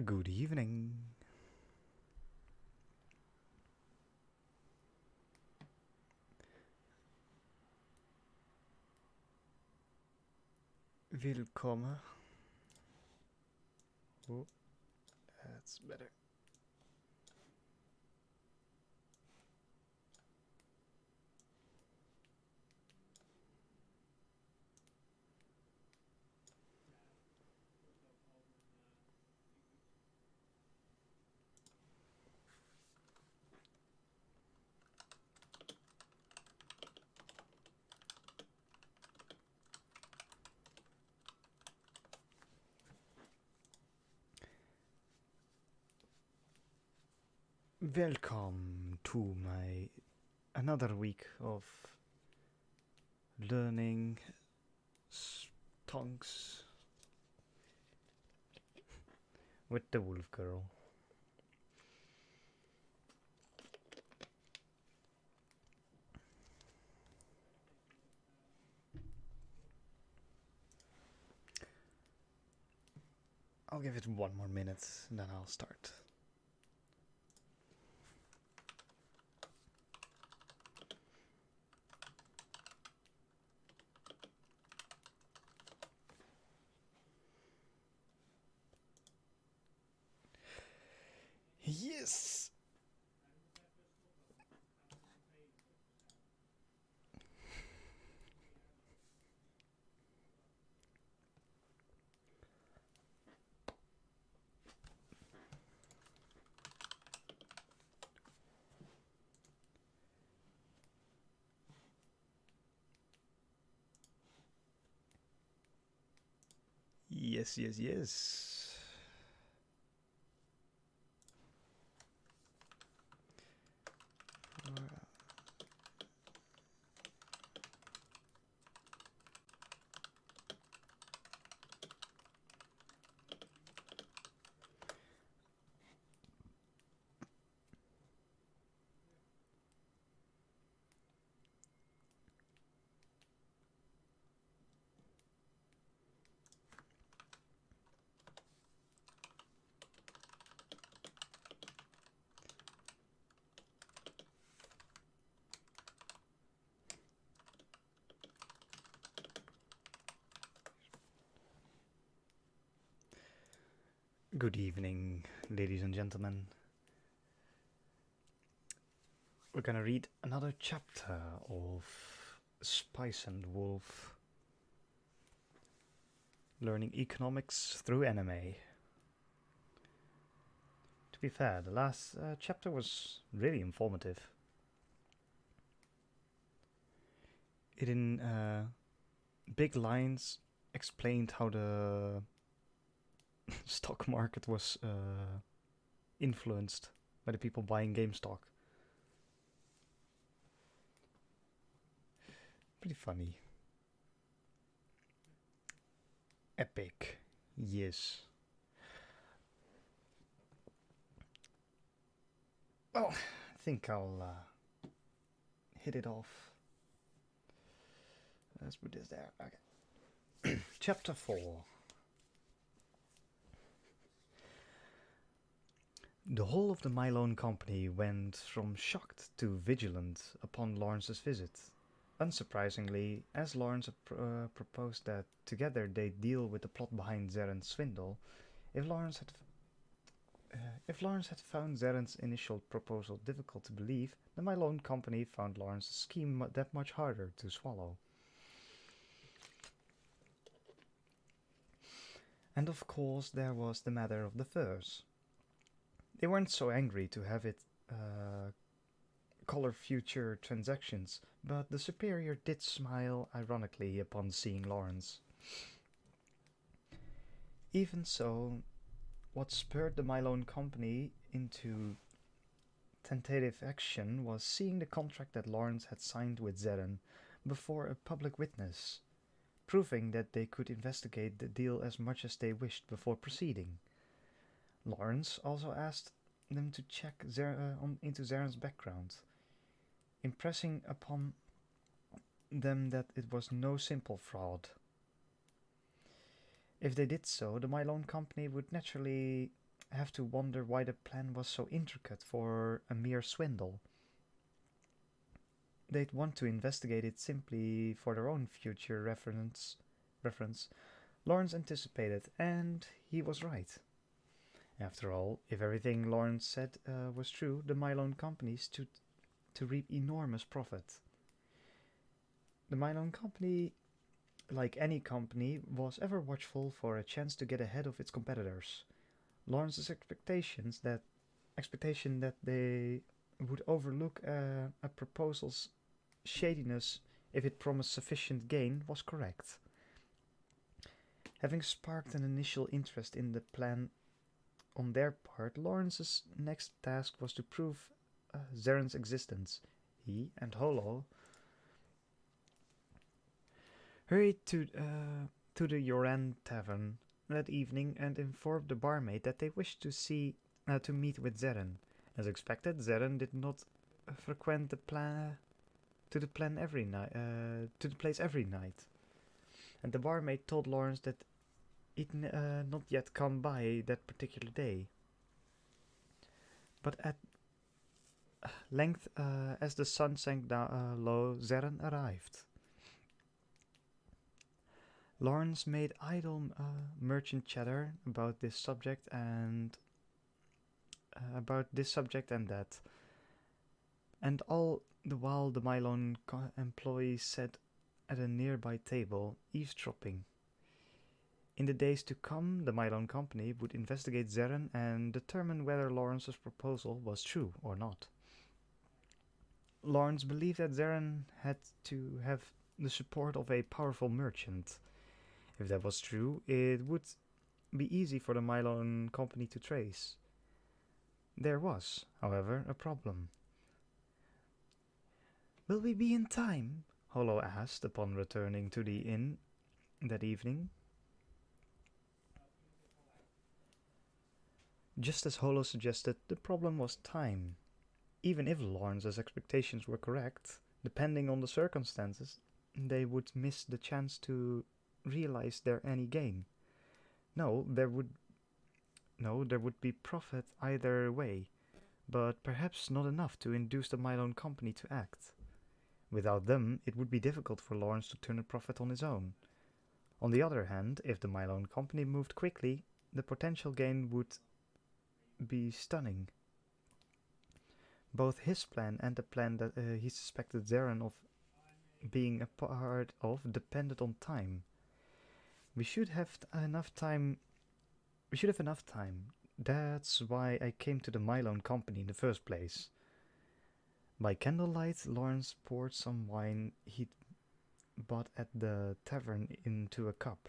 Good evening. Willkommen. Oh, that's better. Welcome to my another week of learning tongues with the Wolf Girl. I'll give it 1 more minute and then I'll start. Yes! Yes, yes, yes. Good evening, ladies and gentlemen. We're gonna read another chapter of Spice and Wolf, learning economics through anime. To be fair, the last chapter was really informative. It in big lines explained how the stock market was influenced by the people buying GameStop. Pretty funny. Epic. Yes. Well, I think I'll hit it off. Let's put this there. Okay. Chapter 4. The whole of the Mylone company went from shocked to vigilant upon Lawrence's visit. Unsurprisingly, as Lawrence proposed that together they deal with the plot behind Zaren's swindle, if Lawrence had found Zaren's initial proposal difficult to believe, the Mylone company found Lawrence's scheme that much harder to swallow. And of course there was the matter of the furs. They weren't so angry to have it color future transactions, but the superior did smile ironically upon seeing Lawrence. Even so, what spurred the Mylone company into tentative action was seeing the contract that Lawrence had signed with Zeren before a public witness, proving that they could investigate the deal as much as they wished before proceeding. Lawrence also asked them to check into Zaren's background, impressing upon them that it was no simple fraud. If they did so, the Mylone company would naturally have to wonder why the plan was so intricate for a mere swindle. They'd want to investigate it simply for their own future reference. Lawrence anticipated, and he was right. After all, if everything Lawrence said was true, the Mylone Company stood to reap enormous profit. The Mylone Company, like any company, was ever watchful for a chance to get ahead of its competitors. Lawrence's expectation that they would overlook a proposal's shadiness if it promised sufficient gain was correct. Having sparked an initial interest in the plan on their part, Lawrence's next task was to prove Zaren's existence. He and Holo hurried to the Yoran Tavern that evening and informed the barmaid that they wished to meet with Zeren. As expected, Zeren did not frequent the place every night, and the barmaid told Lawrence that it not yet come by that particular day. But at length, as the sun sank down low, Zeren arrived. Lawrence made idle merchant chatter about this subject and that, and all the while the Mylone employees sat at a nearby table, eavesdropping. In the days to come, the Mylone Company would investigate Zeren and determine whether Lawrence's proposal was true or not. Lawrence believed that Zeren had to have the support of a powerful merchant. If that was true, it would be easy for the Mylone Company to trace. There was, however, a problem. "Will we be in time?" Holo asked upon returning to the inn that evening. Just as Holo suggested, the problem was time. Even if Lawrence's expectations were correct, depending on the circumstances, they would miss the chance to realize any gain. There would be profit either way, but perhaps not enough to induce the Mylone Company to act. Without them, it would be difficult for Lawrence to turn a profit on his own. On the other hand, if the Mylone Company moved quickly, the potential gain would be stunning. Both his plan and the plan that he suspected Zeren of being a part of depended on time. We should have enough time. That's why I came to the Mylone Company in the first place. By candlelight, Lawrence poured some wine he'd bought at the tavern into a cup.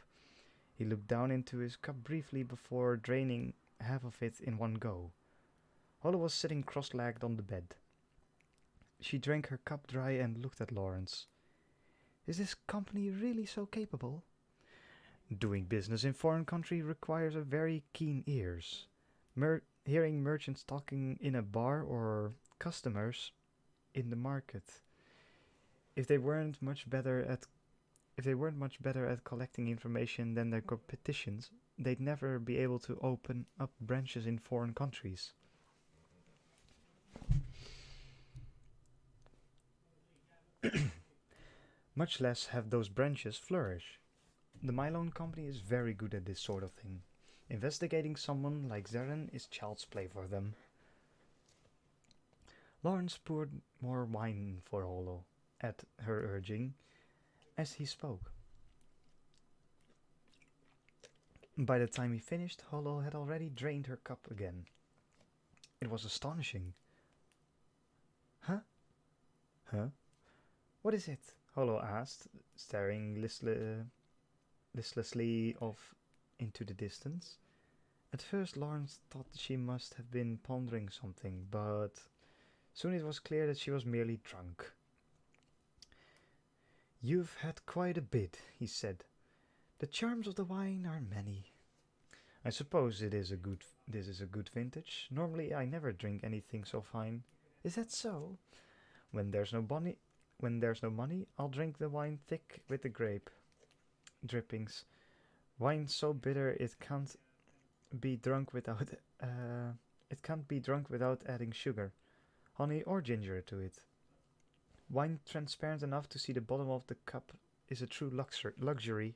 He looked down into his cup briefly before draining half of it in one go. Holo was sitting cross-legged on the bed. She drank her cup dry and looked at Lawrence. "Is this company really so capable?" "Doing business in foreign country requires a very keen ears. Hearing merchants talking in a bar or customers in the market. If they weren't much better at collecting information than their competitions, they'd never be able to open up branches in foreign countries." Much less have those branches flourish. The Mylone Company is very good at this sort of thing. Investigating someone like Zeren is child's play for them. Lawrence poured more wine for Holo, at her urging, as he spoke. By the time he finished, Holo had already drained her cup again. It was astonishing. Huh? What is it?" Holo asked, staring listlessly off into the distance. At first Lawrence thought she must have been pondering something, but soon it was clear that she was merely drunk. "You've had quite a bit," he said. "The charms of the wine are many. I suppose this is a good vintage. Normally I never drink anything so fine." "Is that so?" When there's no money, I'll drink the wine thick with the grape drippings. Wine so bitter it can't be drunk without Uh, it can't be drunk without adding sugar, honey, or ginger to it. Wine transparent enough to see the bottom of the cup is a true luxury.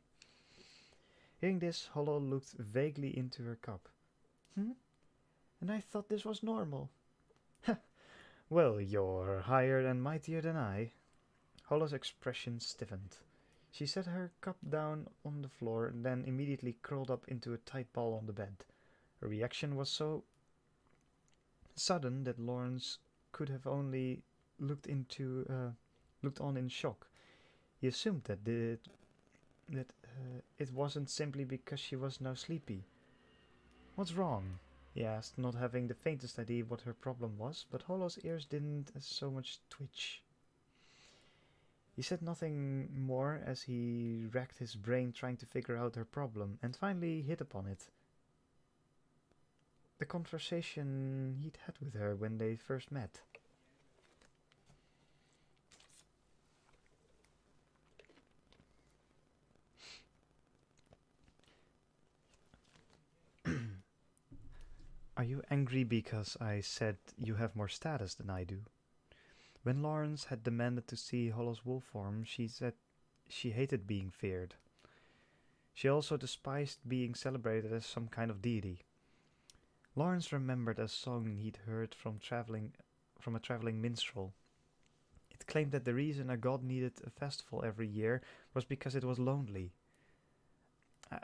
Hearing this, Hollow looked vaguely into her cup. Hmm? And I thought this was normal. Well, you're higher and mightier than I. Hollow's expression stiffened. She set her cup down on the floor and then immediately curled up into a tight ball on the bed. Her reaction was so sudden that Lawrence could have only looked on in shock. He assumed that it wasn't simply because she was now sleepy. What's wrong? He asked, not having the faintest idea what her problem was, but Hollow's ears didn't so much twitch. He said nothing more as he racked his brain trying to figure out her problem, and finally hit upon it. The conversation he'd had with her when they first met. Are you angry because I said you have more status than I do? When Lawrence had demanded to see Hollow's wolf form, she said she hated being feared. She also despised being celebrated as some kind of deity. Lawrence remembered a song he'd heard from a traveling minstrel. It claimed that the reason a god needed a festival every year was because it was lonely.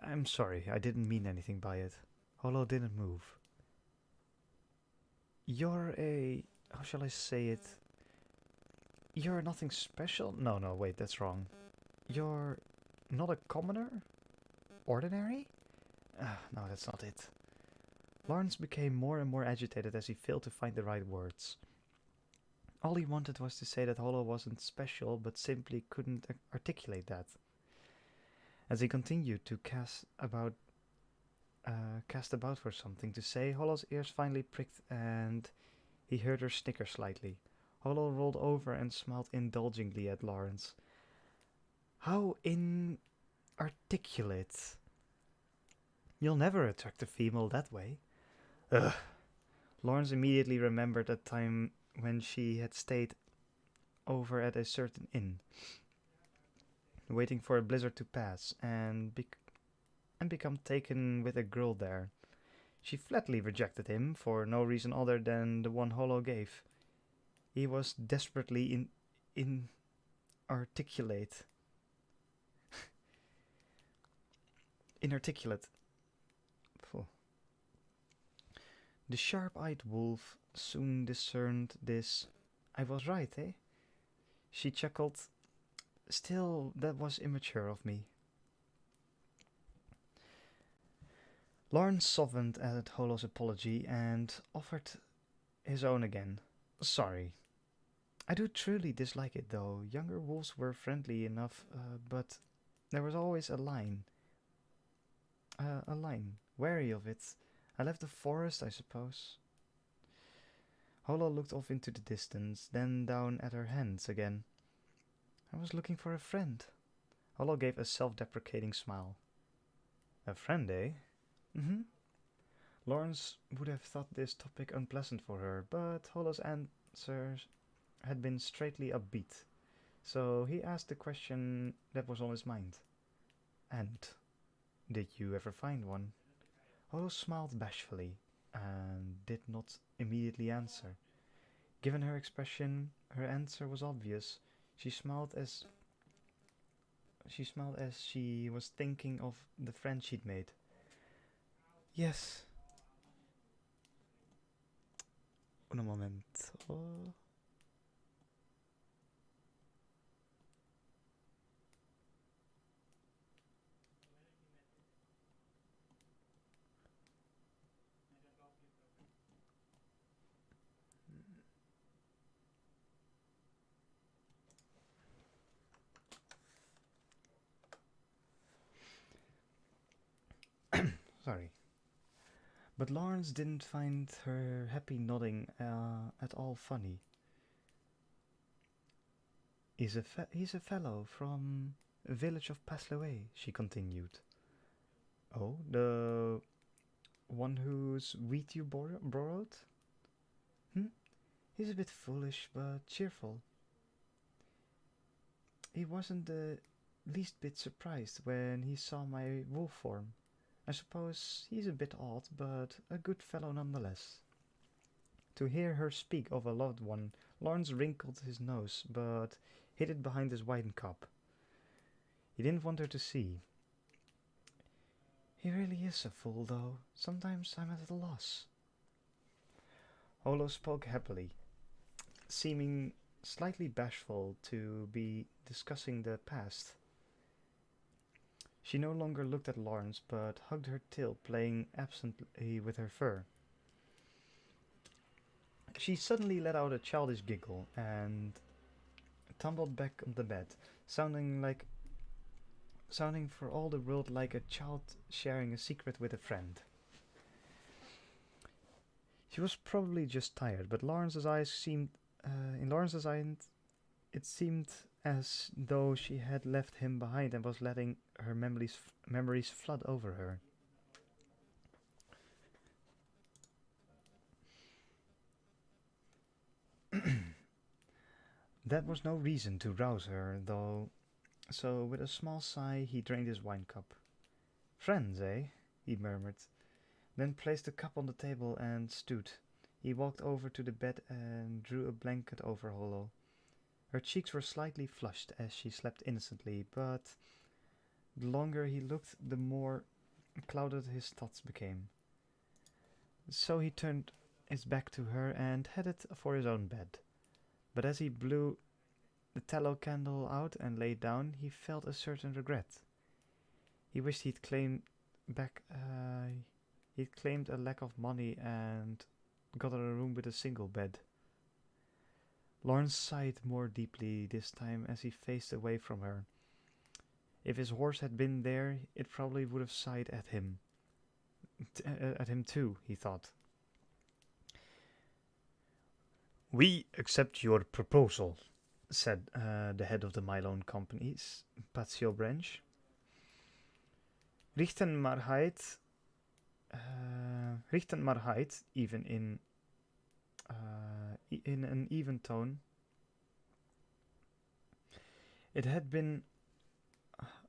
I'm sorry, I didn't mean anything by it. Hollow didn't move. You're a... how shall I say it? You're nothing special? No, wait, that's wrong. You're not a commoner? Ordinary? No, that's not it. Lawrence became more and more agitated as he failed to find the right words. All he wanted was to say that Hollow wasn't special, but simply couldn't articulate that. As he continued to cast about for something to say, Hollow's ears finally pricked and he heard her snicker slightly. Hollow rolled over and smiled indulgently at Lawrence. How inarticulate. You'll never attract a female that way. Ugh. Lawrence immediately remembered a time when she had stayed over at a certain inn, waiting for a blizzard to pass, and become taken with a girl there. She flatly rejected him for no reason other than the one Hollow gave. He was desperately inarticulate. Inarticulate. Phew. The sharp-eyed wolf soon discerned this. I was right, eh? She chuckled. Still, that was immature of me. Lawrence softened at Hollow's apology and offered his own again. Sorry. I do truly dislike it, though. Younger wolves were friendly enough, but there was always a line. A line. Wary of it. I left the forest, I suppose. Hollow looked off into the distance, then down at her hands again. I was looking for a friend. Hollow gave a self-deprecating smile. A friend, eh? Mm-hmm. Lawrence would have thought this topic unpleasant for her, but Hollow's answers had been straightly upbeat, so he asked the question that was on his mind. And did you ever find one? Hollow smiled bashfully and did not immediately answer. Given her expression, her answer was obvious. She smiled as she was thinking of the friend she'd made. Yes. Un momento. Sorry. But Lawrence didn't find her happy nodding at all funny. He's a fellow from a village of Paslewe, she continued. Oh, One whose wheat you borrowed? Hmm? He's a bit foolish, but cheerful. He wasn't the least bit surprised when he saw my wolf form. I suppose he's a bit odd, but a good fellow nonetheless. To hear her speak of a loved one, Lawrence wrinkled his nose, but hid it behind his wine cup. He didn't want her to see. He really is a fool, though. Sometimes I'm at a loss. Holo spoke happily, seeming slightly bashful to be discussing the past. She no longer looked at Lawrence, but hugged her tail, playing absently with her fur. She suddenly let out a childish giggle and tumbled back on the bed, sounding for all the world like a child sharing a secret with a friend. She was probably just tired, but in Lawrence's eyes, it seemed as though she had left him behind and was letting her memories flood over her. That was no reason to rouse her, though, so with a small sigh he drained his wine cup. Friends, eh? He murmured, then placed the cup on the table and stood. He walked over to the bed and drew a blanket over Hollow. Her cheeks were slightly flushed as she slept innocently, but the longer he looked, the more clouded his thoughts became. So he turned his back to her and headed for his own bed. But as he blew the tallow candle out and lay down, he felt a certain regret. He wished he'd claimed a lack of money and got a room with a single bed. Lawrence sighed more deeply this time as he faced away from her. If his horse had been there, it probably would have sighed at him. At him too, he thought. We accept your proposal, said the head of the Mylon Company's Patio branch. Richten maar heid, even in an even tone. It had been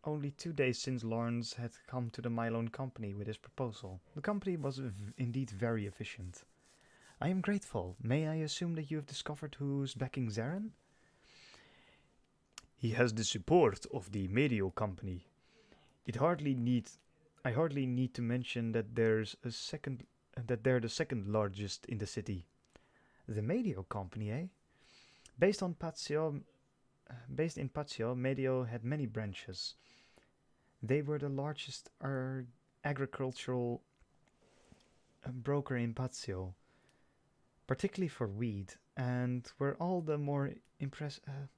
only 2 days since Lawrence had come to the Mylon Company with his proposal. The company was indeed very efficient. I am grateful. May I assume that you have discovered who's backing Zarin? He has the support of the Medio Company. I hardly need to mention that they're the second largest in the city. The Medio Company, eh? Based in Patio, Medio had many branches. They were the largest agricultural broker in Patio, particularly for wheat, and were all the more impressive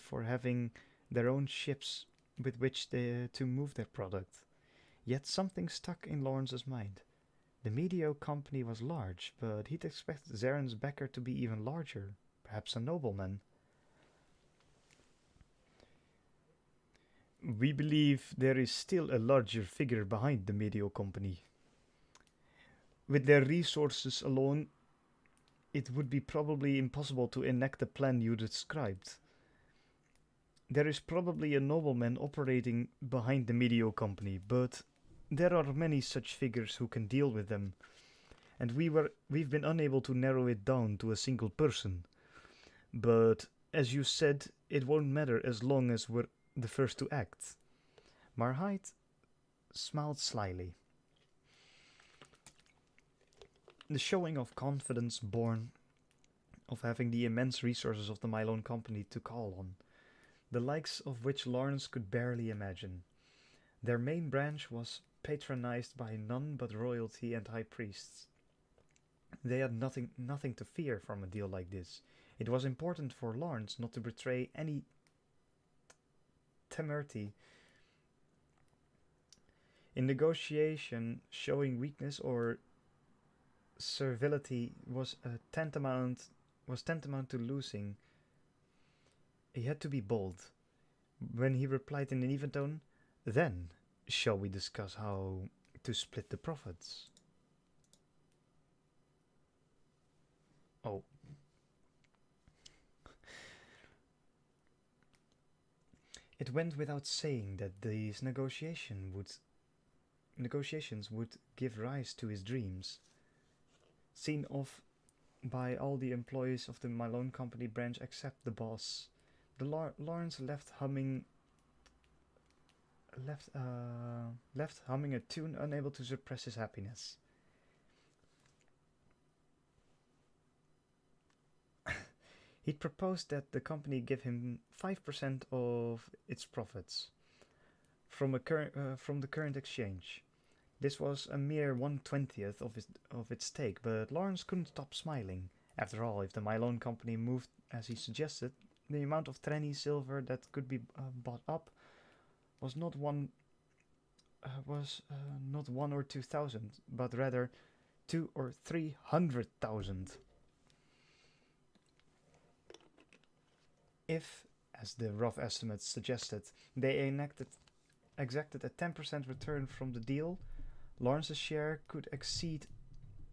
for having their own ships with which to move their product. Yet something stuck in Lawrence's mind. The Medio Company was large, but he'd expect Zaren's backer to be even larger, perhaps a nobleman. We believe there is still a larger figure behind the Medio Company. With their resources alone, it would be probably impossible to enact the plan you described. There is probably a nobleman operating behind the Medio Company, but there are many such figures who can deal with them, and we've been unable to narrow it down to a single person. But, as you said, it won't matter as long as we're the first to act. Marhite smiled slyly. The showing of confidence born of having the immense resources of the Mylon Company to call on, the likes of which Lawrence could barely imagine. Their main branch was patronized by none but royalty and high priests. They had nothing to fear from a deal like this. It was important for Lawrence not to betray any temerity in negotiation. Showing weakness or servility was tantamount to losing. He had to be bold. When he replied in an even tone, "Then, Shall we discuss how to split the profits? Oh, it went without saying that these negotiations would give rise to his dreams. Seen off by all the employees of the Malone Company branch except the boss, Lawrence left humming a tune, unable to suppress his happiness. He'd proposed that the company give him 5% of its profits from the current exchange. This was a mere 1/20th of its stake, but Lawrence couldn't stop smiling. After all, if the Malone Company moved as he suggested, the amount of Trenny silver that could be bought up was not 1 or 2,000, but rather 2 or 300,000. If, as the rough estimates suggested, they exacted a 10% return from the deal, Lawrence's share could exceed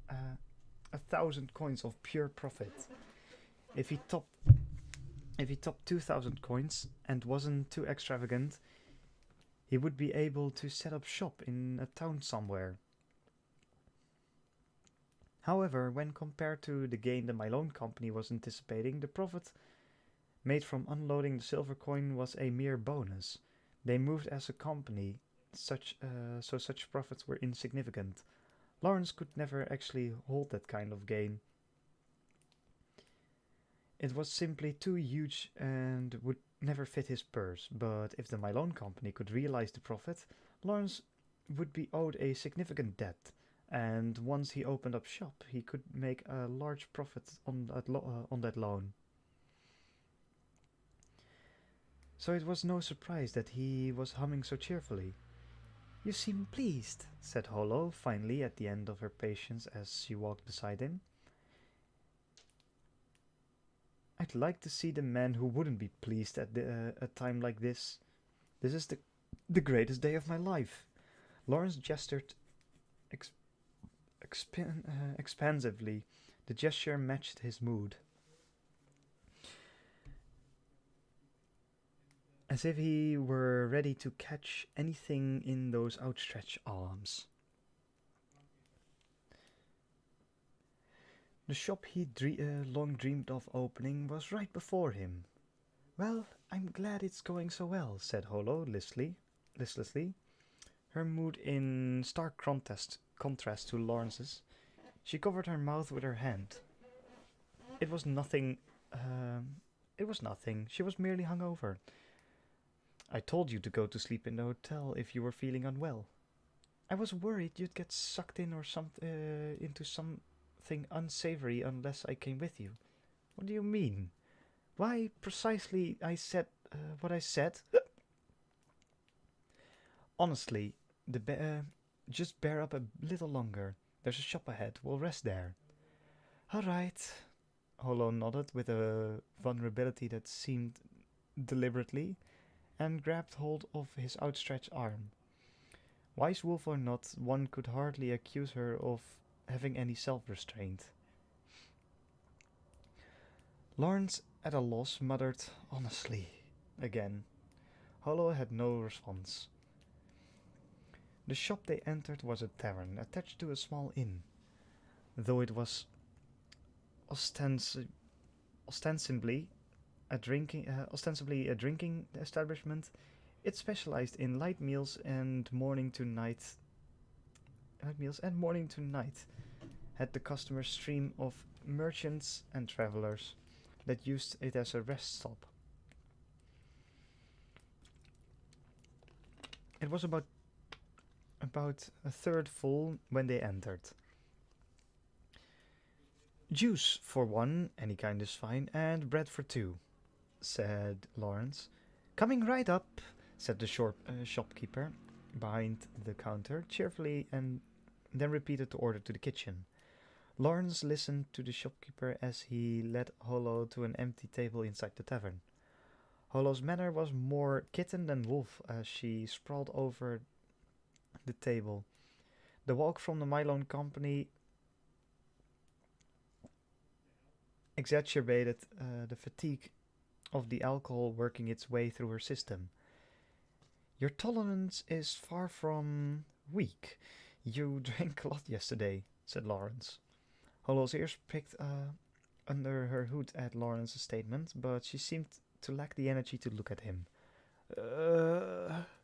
1,000 coins of pure profit. If he topped 2,000 coins and wasn't too extravagant, he would be able to set up shop in a town somewhere. However, when compared to the gain the Malone Company was anticipating, the profit made from unloading the silver coin was a mere bonus. They moved as a company, so such profits were insignificant. Lawrence could never actually hold that kind of gain. It was simply too huge and would never fit his purse, but if the Malone Company could realize the profit, Lawrence would be owed a significant debt, and once he opened up shop, he could make a large profit on that loan. So it was no surprise that he was humming so cheerfully. "You seem pleased," said Holo finally at the end of her patience as she walked beside him. "I'd like to see the man who wouldn't be pleased at a time like this. This is the greatest day of my life." Lawrence gestured ex- expansively. The gesture matched his mood, as if he were ready to catch anything in those outstretched arms. The shop he'd long dreamed of opening was right before him. "Well, I'm glad it's going so well," said Holo listlessly, her mood in stark contrast to Lawrence's. She covered her mouth with her hand. It was nothing. It was nothing. She was merely hungover. "I told you to go to sleep in the hotel if you were feeling unwell." "I was worried you'd get sucked in or into something unsavory unless I came with you." "What do you mean?" "Why, precisely, I said what I said." "Honestly, just bear up a little longer. There's a shop ahead. We'll rest there." "All right." Holo nodded with a vulnerability that seemed deliberately, and grabbed hold of his outstretched arm. Wise wolf or not, one could hardly accuse her of having any self-restraint. Lawrence, at a loss, muttered, "Honestly," again. Holo had no response. The shop they entered was a tavern attached to a small inn. Though it was ostensibly ostensibly a drinking establishment, it specialized in morning to night had the customer stream of merchants and travelers that used it as a rest stop. It was about a third full when they entered. "Juice for one, any kind is fine, and bread for two," said Lawrence. "Coming right up," said the shopkeeper behind the counter cheerfully, and then repeated the order to the kitchen. Lawrence listened to the shopkeeper as he led Holo to an empty table inside the tavern. Holo's manner was more kitten than wolf as she sprawled over the table. The walk from the Mylon company exacerbated the fatigue of the alcohol working its way through her system. Your tolerance is far from weak. You drank a lot yesterday, said Lawrence. Hollow's ears pricked under her hood at Lawrence's statement, but she seemed to lack the energy to look at him.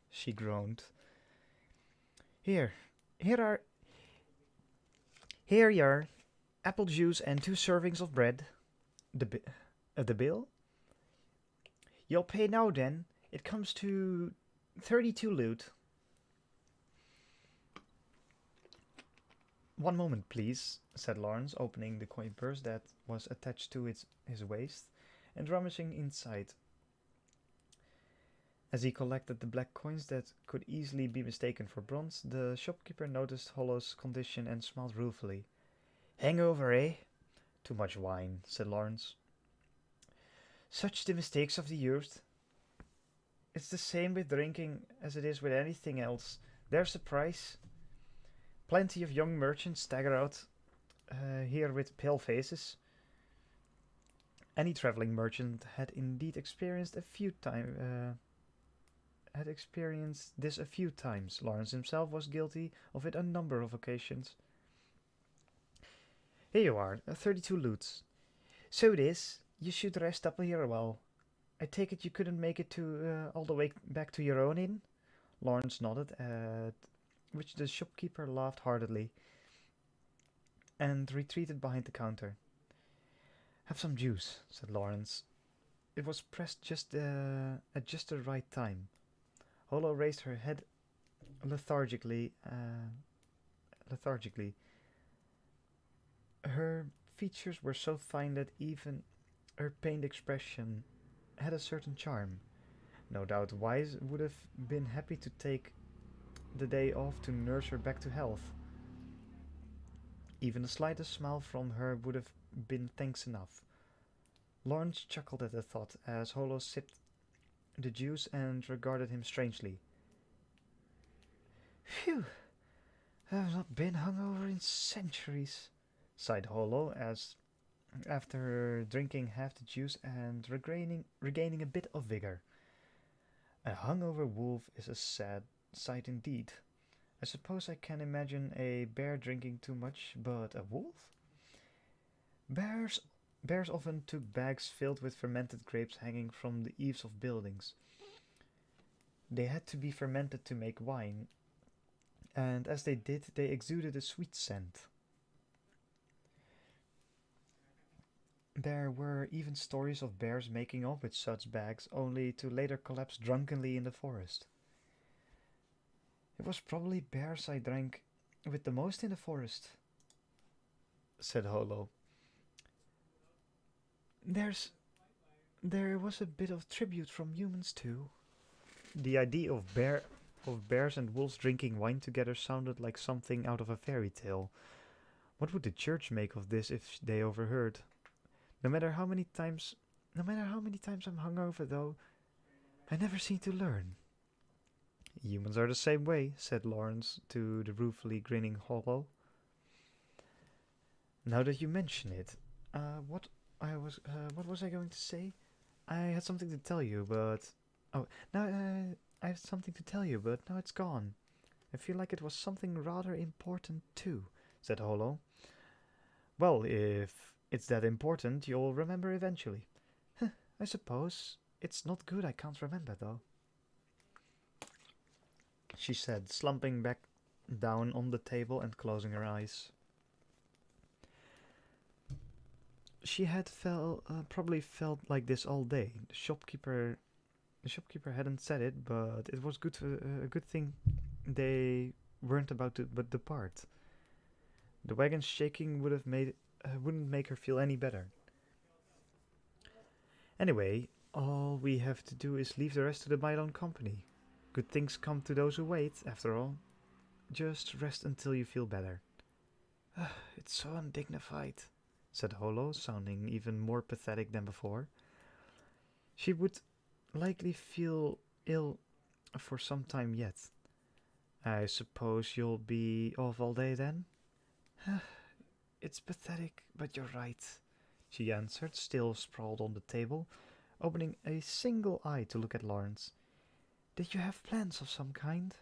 She groaned. Here, here are, here you are, apple juice and 2 servings of bread. The bill? You'll pay now then. It comes to 32 loot. 1 moment, please, said Lawrence, opening the coin purse that was attached to his waist and rummaging inside. As he collected the black coins that could easily be mistaken for bronze, the shopkeeper noticed Hollow's condition and smiled ruefully. Hangover, eh? Too much wine, said Lawrence. Such the mistakes of the youth. It's the same with drinking as it is with anything else. There's the price. Plenty of young merchants stagger out here with pale faces. Any traveling merchant had indeed experienced this a few times. Lawrence himself was guilty of it a number of occasions. Here you are, 32 loots. So it is. You should rest up here a while. I take it you couldn't make it to all the way back to your own inn? Lawrence nodded, at which the shopkeeper laughed heartily and retreated behind the counter. Have some juice, said Lawrence. It was pressed at just the right time. Hollow raised her head lethargically. Her features were so fine that even her pained expression had a certain charm. No doubt Wise would have been happy to take the day off to nurse her back to health. Even the slightest smile from her would have been thanks enough. Lawrence chuckled at the thought as Hollow sipped the juice and regarded him strangely. Phew! I've not been hungover in centuries, sighed Hollow as after drinking half the juice and regaining a bit of vigor. A hungover wolf is a sad sight indeed. I suppose I can imagine a bear drinking too much, but a wolf? Bears often took bags filled with fermented grapes hanging from the eaves of buildings. They had to be fermented to make wine, and as they did, they exuded a sweet scent. There were even stories of bears making off with such bags, only to later collapse drunkenly in the forest. It was probably bears I drank with the most in the forest, said Hollow. There was a bit of tribute from humans too. The idea of bears and wolves drinking wine together sounded like something out of a fairy tale. What would the church make of this if they overheard? No matter how many times I'm hungover, though, I never seem to learn. Humans are the same way, said Lawrence to the ruefully grinning Hollow. Now that you mention it, what was I going to say? I had something to tell you, but I have something to tell you, but now it's gone. I feel like it was something rather important too, said Hollow. Well, if it's that important, you'll remember eventually. I suppose. It's not good I can't remember, though, she said, slumping back down on the table and closing her eyes. She had probably felt like this all day. The shopkeeper hadn't said it, but it was a good thing they weren't about to depart. The wagon's shaking wouldn't make her feel any better. Anyway, all we have to do is leave the rest to the Mylon company. Good things come to those who wait, after all. Just rest until you feel better. It's so undignified, said Hollow, sounding even more pathetic than before. She would likely feel ill for some time yet. I suppose you'll be off all day then? It's pathetic, but you're right, she answered, still sprawled on the table, opening a single eye to look at Lawrence. Did you have plans of some kind?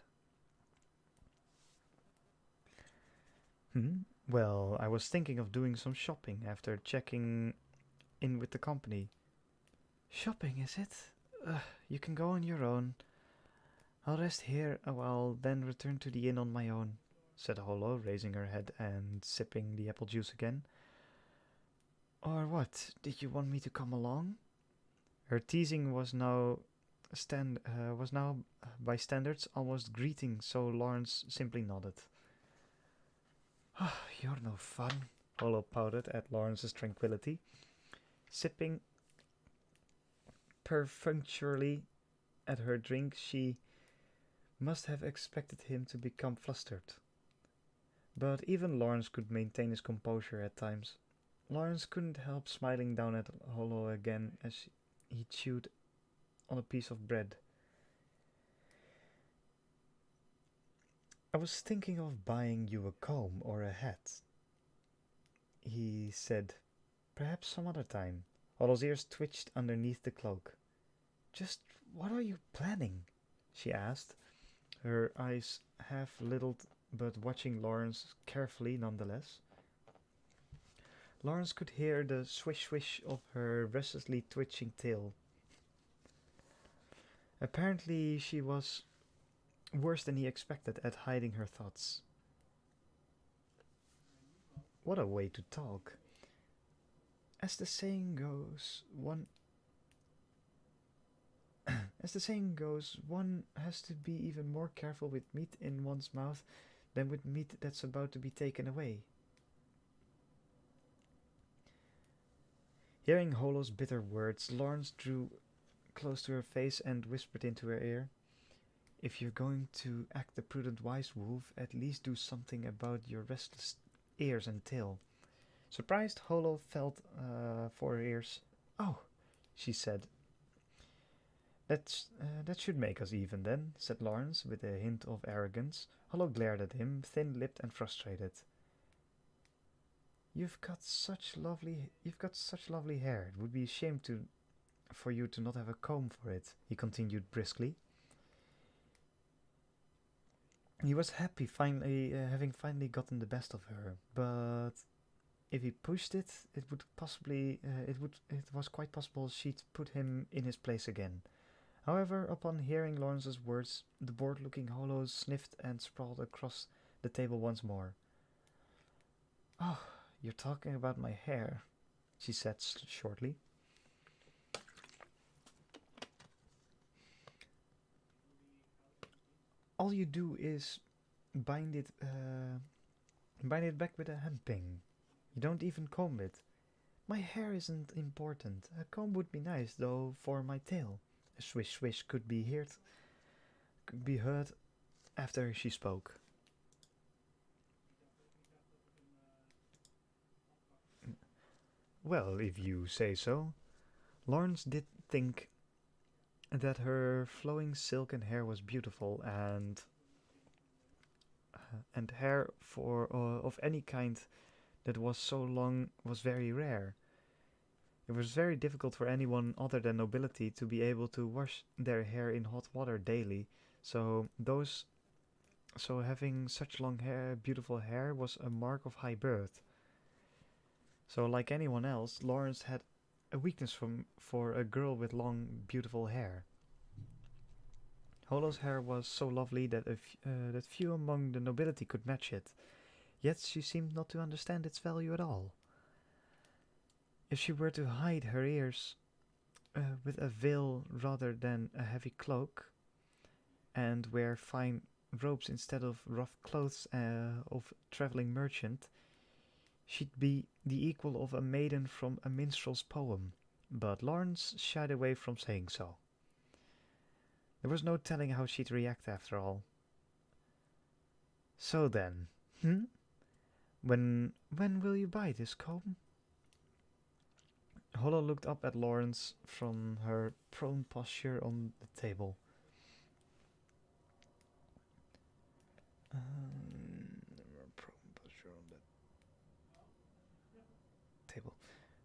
Hmm? Well, I was thinking of doing some shopping after checking in with the company. Shopping, is it? You can go on your own. I'll rest here a while, then return to the inn on my own, said Hollow, raising her head and sipping the apple juice again. Or what? Did you want me to come along? Her teasing was now by standards almost greeting, so Lawrence simply nodded. You're no fun, Hollow pouted at Lawrence's tranquility, sipping perfunctorily at her drink. She must have expected him to become flustered. But even Lawrence could maintain his composure at times. Lawrence couldn't help smiling down at Hollow again as he chewed on a piece of bread. I was thinking of buying you a comb or a hat, he said. Perhaps some other time. Hollow's ears twitched underneath the cloak. Just what are you planning? She asked, her eyes half lidded but watching Lawrence carefully nonetheless. Lawrence could hear the swish swish of her restlessly twitching tail. Apparently, she was worse than he expected at hiding her thoughts. What a way to talk. As the saying goes, one as the saying goes, one has to be even more careful with meat in one's mouth than with meat that's about to be taken away. Hearing Hollow's bitter words, Lawrence drew close to her face and whispered into her ear, If you're going to act the prudent wise wolf, at least do something about your restless ears and tail. Surprised, Hollow felt for her ears. Oh, she said. That should make us even then, said Lawrence with a hint of arrogance. Hollow glared at him, thin-lipped and frustrated. You've got such lovely hair. It would be a shame for you to not have a comb for it, he continued briskly. He was happy having finally gotten the best of her, but if he pushed it, it was quite possible she'd put him in his place again. However, upon hearing Lawrence's words, the bored-looking Hollow sniffed and sprawled across the table once more. Oh, you're talking about my hair, she said shortly. All you do is bind it, bind it back with a handpin. You don't even comb it. My hair isn't important. A comb would be nice, though, for my tail. A swish swish could be heard after she spoke. Well, if you say so. Lawrence did think that her flowing silken hair was beautiful, and hair for of any kind that was so long was very rare. It was very difficult for anyone other than nobility to be able to wash their hair in hot water daily, so having such long hair, beautiful hair, was a mark of high birth. So, like anyone else, Lawrence had a weakness for a girl with long, beautiful hair. Hollow's hair was so lovely that few among the nobility could match it, yet she seemed not to understand its value at all. If she were to hide her ears with a veil rather than a heavy cloak, and wear fine robes instead of rough clothes of a traveling merchant, she'd be the equal of a maiden from a minstrel's poem, but Lawrence shied away from saying so. There was no telling how she'd react after all. So then, when will you buy this comb? Hollow looked up at Lawrence from her prone posture on the table.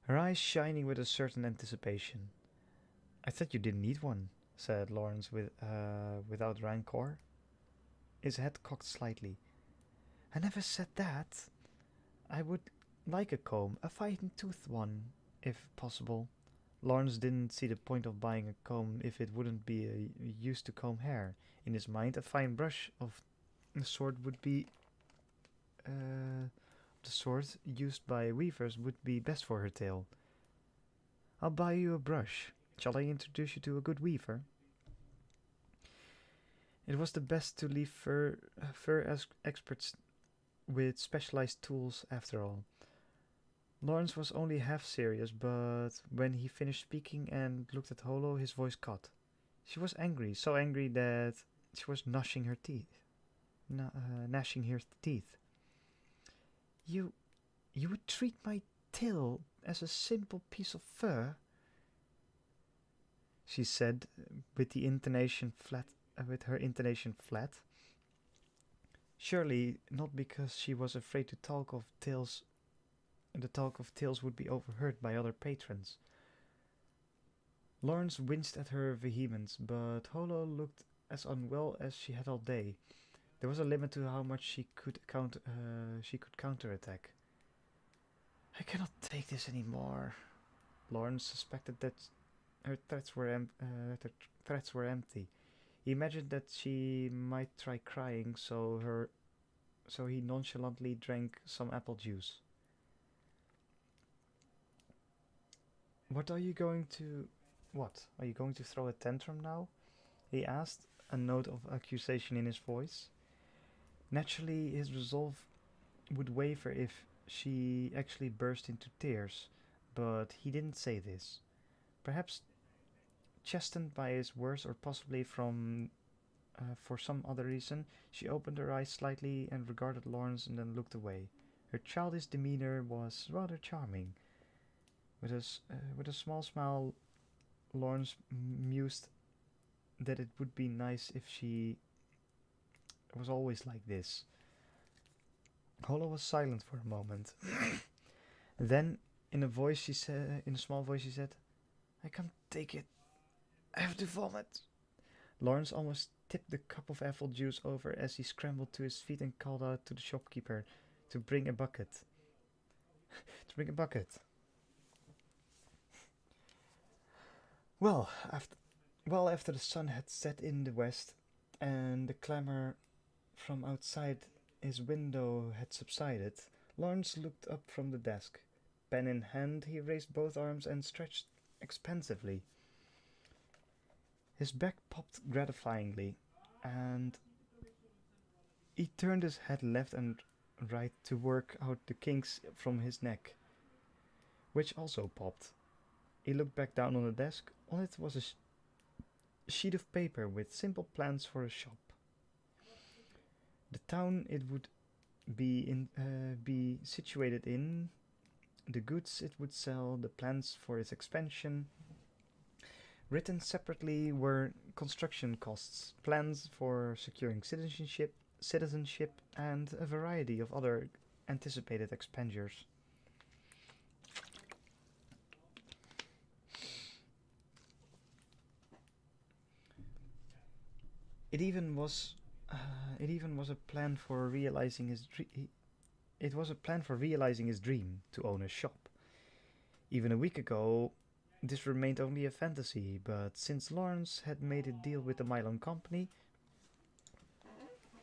her eyes shining with a certain anticipation. I thought you didn't need one, said Lawrence without rancor, his head cocked slightly. I never said that. I would like a comb, a fine-toothed one, if possible. Lawrence didn't see the point of buying a comb if it wouldn't be used to comb hair. In his mind, a fine brush of the sort would be the sort used by weavers would be best for her tail. I'll buy you a brush. Shall I introduce you to a good weaver? It was the best to leave fur experts with specialized tools after all. Lawrence was only half serious, but when he finished speaking and looked at Holo, his voice caught. She was angry, so angry that she was gnashing her teeth. Gnashing her teeth. You would treat my tail as a simple piece of fur? She said, with the intonation flat. With her intonation flat. Surely not because she was afraid to talk of tales. The talk of tales would be overheard by other patrons. Lawrence winced at her vehemence, but Holo looked as unwell as she had all day. There was a limit to how much she could counterattack. I cannot take this anymore. Lawrence suspected that her threats were empty. He imagined that she might try crying, so he nonchalantly drank some apple juice. What? Are you going to throw a tantrum now? He asked, a note of accusation in his voice. Naturally, his resolve would waver if she actually burst into tears, but he didn't say this. Perhaps chastened by his words, or possibly for some other reason, she opened her eyes slightly and regarded Lawrence and then looked away. Her childish demeanor was rather charming. With a small smile, Lawrence mused that it would be nice if she was always like this. Holo was silent for a moment. Then, in a small voice, she said, "I can't take it. I have to vomit." Lawrence almost tipped the cup of apple juice over as he scrambled to his feet and called out to the shopkeeper to bring a bucket. Well, after the sun had set in the west and the clamor from outside his window had subsided, Lawrence looked up from the desk. Pen in hand, he raised both arms and stretched expansively. His back popped gratifyingly, and he turned his head left and right to work out the kinks from his neck, which also popped. He looked back down on the desk. On it was a sheet of paper with simple plans for a shop. The town it would be situated in, the goods it would sell, the plans for its expansion. Written separately were construction costs, plans for securing citizenship, and a variety of other anticipated expenditures. It even was a plan for realizing his dream to own a shop. Even a week ago, this remained only a fantasy, but since Lawrence had made a deal with the Mylon Company,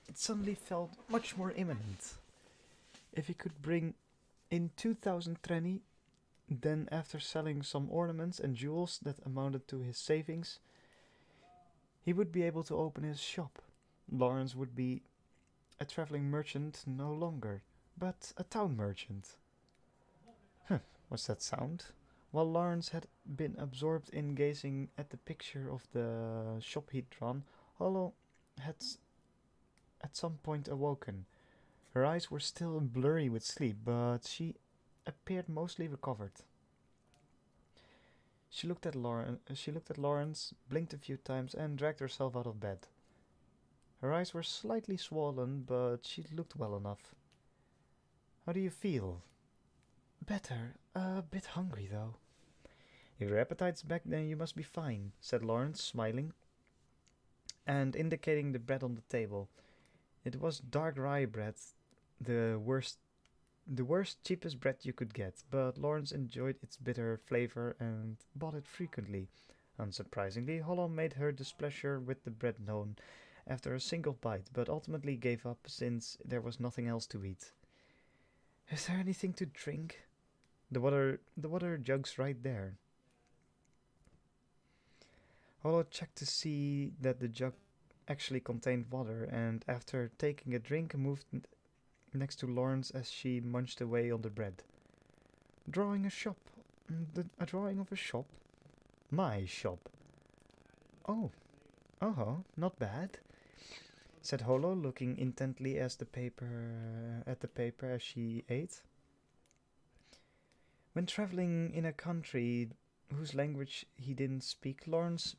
it suddenly felt much more imminent. If he could bring in 2,000 trenny, then after selling some ornaments and jewels that amounted to his savings, he would be able to open his shop. Lawrence would be a traveling merchant no longer, but a town merchant. What's that sound? While Lawrence had been absorbed in gazing at the picture of the shop he'd drawn, Holo had at some point awoken. Her eyes were still blurry with sleep, but she appeared mostly recovered. She looked at Lawrence, blinked a few times, and dragged herself out of bed. Her eyes were slightly swollen, but she looked well enough. "How do you feel?" Better. A bit hungry, though. If your appetite's back, then you must be fine, said Lawrence, smiling, and indicating the bread on the table. It was dark rye bread, the worst the worst, cheapest bread you could get, but Lawrence enjoyed its bitter flavor and bought it frequently. Unsurprisingly, Hollow made her displeasure with the bread known after a single bite, but ultimately gave up since there was nothing else to eat. Is there anything to drink? The water jug's right there. Hollow checked to see that the jug actually contained water, and after taking a drink, moved next to Lawrence as she munched away on the bread. Drawing a shop. A drawing of a shop? My shop. Oh, not bad, said Holo, looking intently at the paper as she ate. When traveling in a country whose language he didn't speak, Lawrence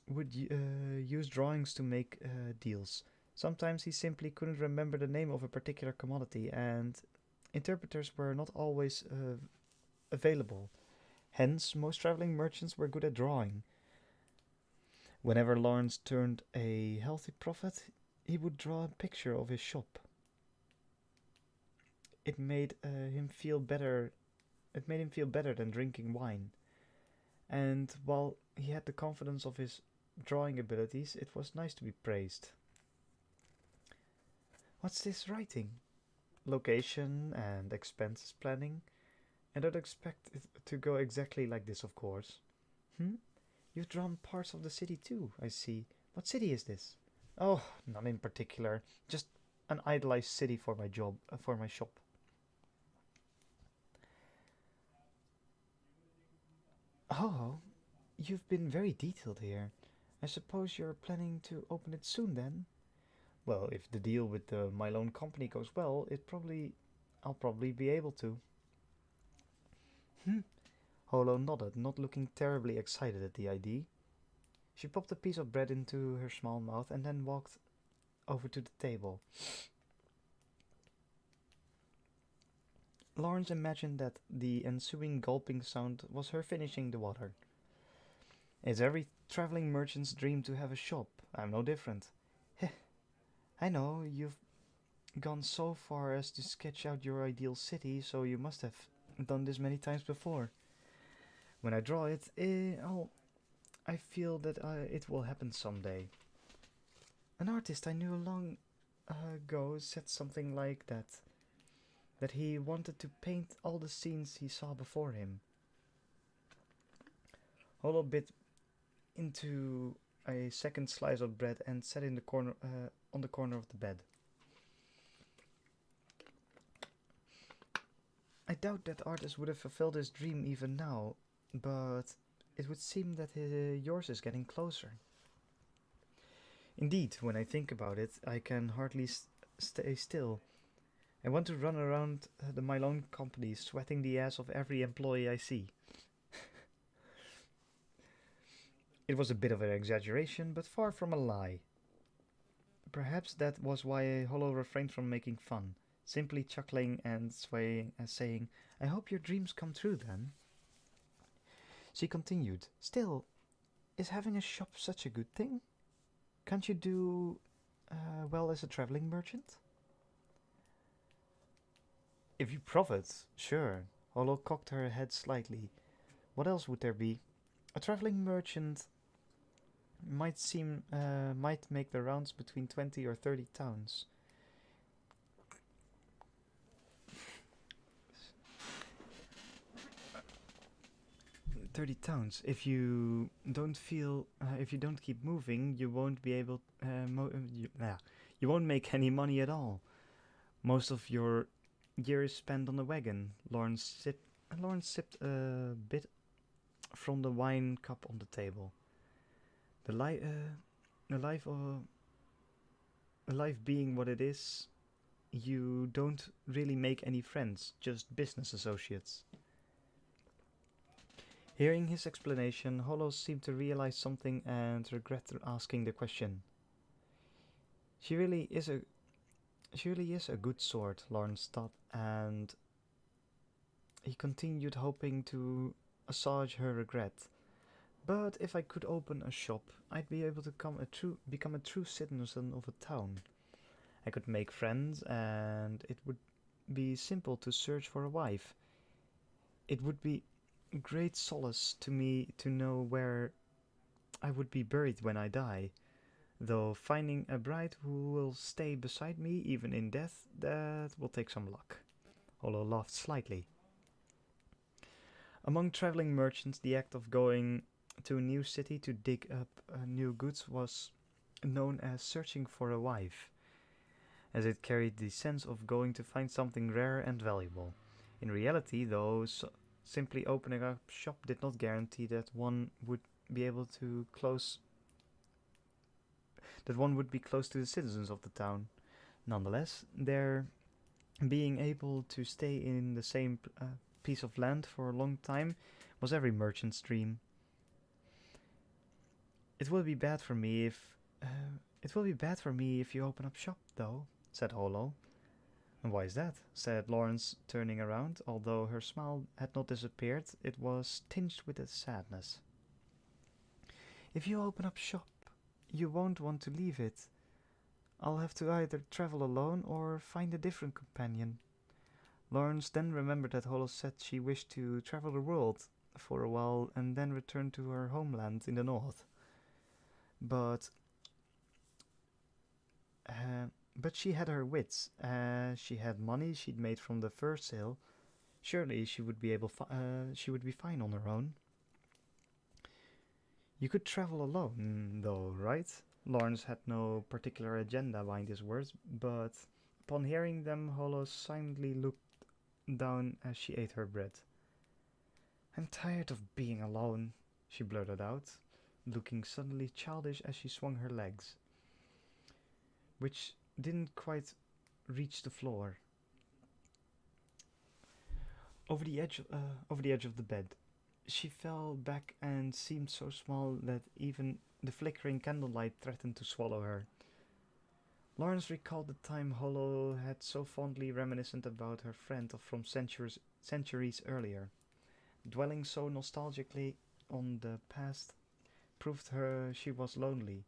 would use drawings to make deals. Sometimes he simply couldn't remember the name of a particular commodity, and interpreters were not always available. Hence, most traveling merchants were good at drawing. Whenever Lawrence turned a healthy profit, he would draw a picture of his shop. It made him feel better. It made him feel better than drinking wine. And while he had the confidence of his drawing abilities, it was nice to be praised. What's this writing? Location and expenses planning. I don't expect it to go exactly like this, of course. Hmm? You've drawn parts of the city too, I see. What city is this? Oh, none in particular. Just an idealized city for my job, for my shop. Oh, you've been very detailed here. I suppose you're planning to open it soon then? Well, if the deal with my loan company goes well, I'll probably be able to. Hmm. Holo nodded, not looking terribly excited at the idea. She popped a piece of bread into her small mouth and then walked over to the table. Lawrence imagined that the ensuing gulping sound was her finishing the water. It's every traveling merchant's dream to have a shop. I'm no different. Heh, I know you've gone so far as to sketch out your ideal city, so you must have done this many times before. When I draw it, I feel that it will happen someday. An artist I knew long ago said something like that he wanted to paint all the scenes he saw before him. Holo bit into a second slice of bread and sat in the corner on the corner of the bed. I doubt that artist would have fulfilled his dream even now, but it would seem that yours is getting closer. Indeed, when I think about it, I can hardly stay still. I want to run around my own company, sweating the ass of every employee I see. It was a bit of an exaggeration, but far from a lie. Perhaps that was why Hollow refrained from making fun, simply chuckling and swaying and saying, I hope your dreams come true then. She continued, Still, is having a shop such a good thing? Can't you do well as a traveling merchant? If you profit, sure. Hollow cocked her head slightly. What else would there be? A traveling merchant might make the rounds between 20 or 30 towns. 30 towns. If you don't keep moving, you won't be able. You won't make any money at all. Most of your year is spent on the wagon. Lawrence sipped a bit from the wine cup on the table. The the life of life being what it is, you don't really make any friends, just business associates. Hearing his explanation, Hollow seemed to realize something and regret asking the question. She really is a she really is a good sort, Lawrence thought, and He continued, hoping to assuage her regret. But if I could open a shop, I'd be able to become a true citizen of a town. I could make friends, and it would be simple to search for a wife. It would be great solace to me to know where I would be buried when I die. Though finding a bride who will stay beside me even in death, that will take some luck. Holo laughed slightly. Among traveling merchants, the act of going to a new city to dig up new goods was known as searching for a wife, as it carried the sense of going to find something rare and valuable. In reality, though, simply opening a shop did not guarantee be able to close that one would be close to the citizens of the town. Nonetheless, their being able to stay in the same piece of land for a long time was every merchant's dream. It will be bad for me if it will be bad for me if you open up shop, though," said Holo. "And why is that?" said Lawrence, turning around. Although her smile had not disappeared, it was tinged with a sadness. "If you open up shop, you won't want to leave it. I'll have to either travel alone or find a different companion." Lawrence then remembered that Holo said she wished to travel the world for a while and then return to her homeland in the north. But uh, but she had her wits. She had money she'd made from the fur sale. Surely she would be fine on her own. "You could travel alone, though, right?" Lawrence had no particular agenda behind his words, but upon hearing them, Holo silently looked down as she ate her bread. "I'm tired of being alone," she blurted out, looking suddenly childish as she swung her legs, which didn't quite reach the floor, over the edge of the bed. She fell back and seemed so small that even the flickering candlelight threatened to swallow her. Lawrence recalled the time Holo had so fondly reminiscent about her friend from centuries earlier. Dwelling so nostalgically on the past proved her she was lonely.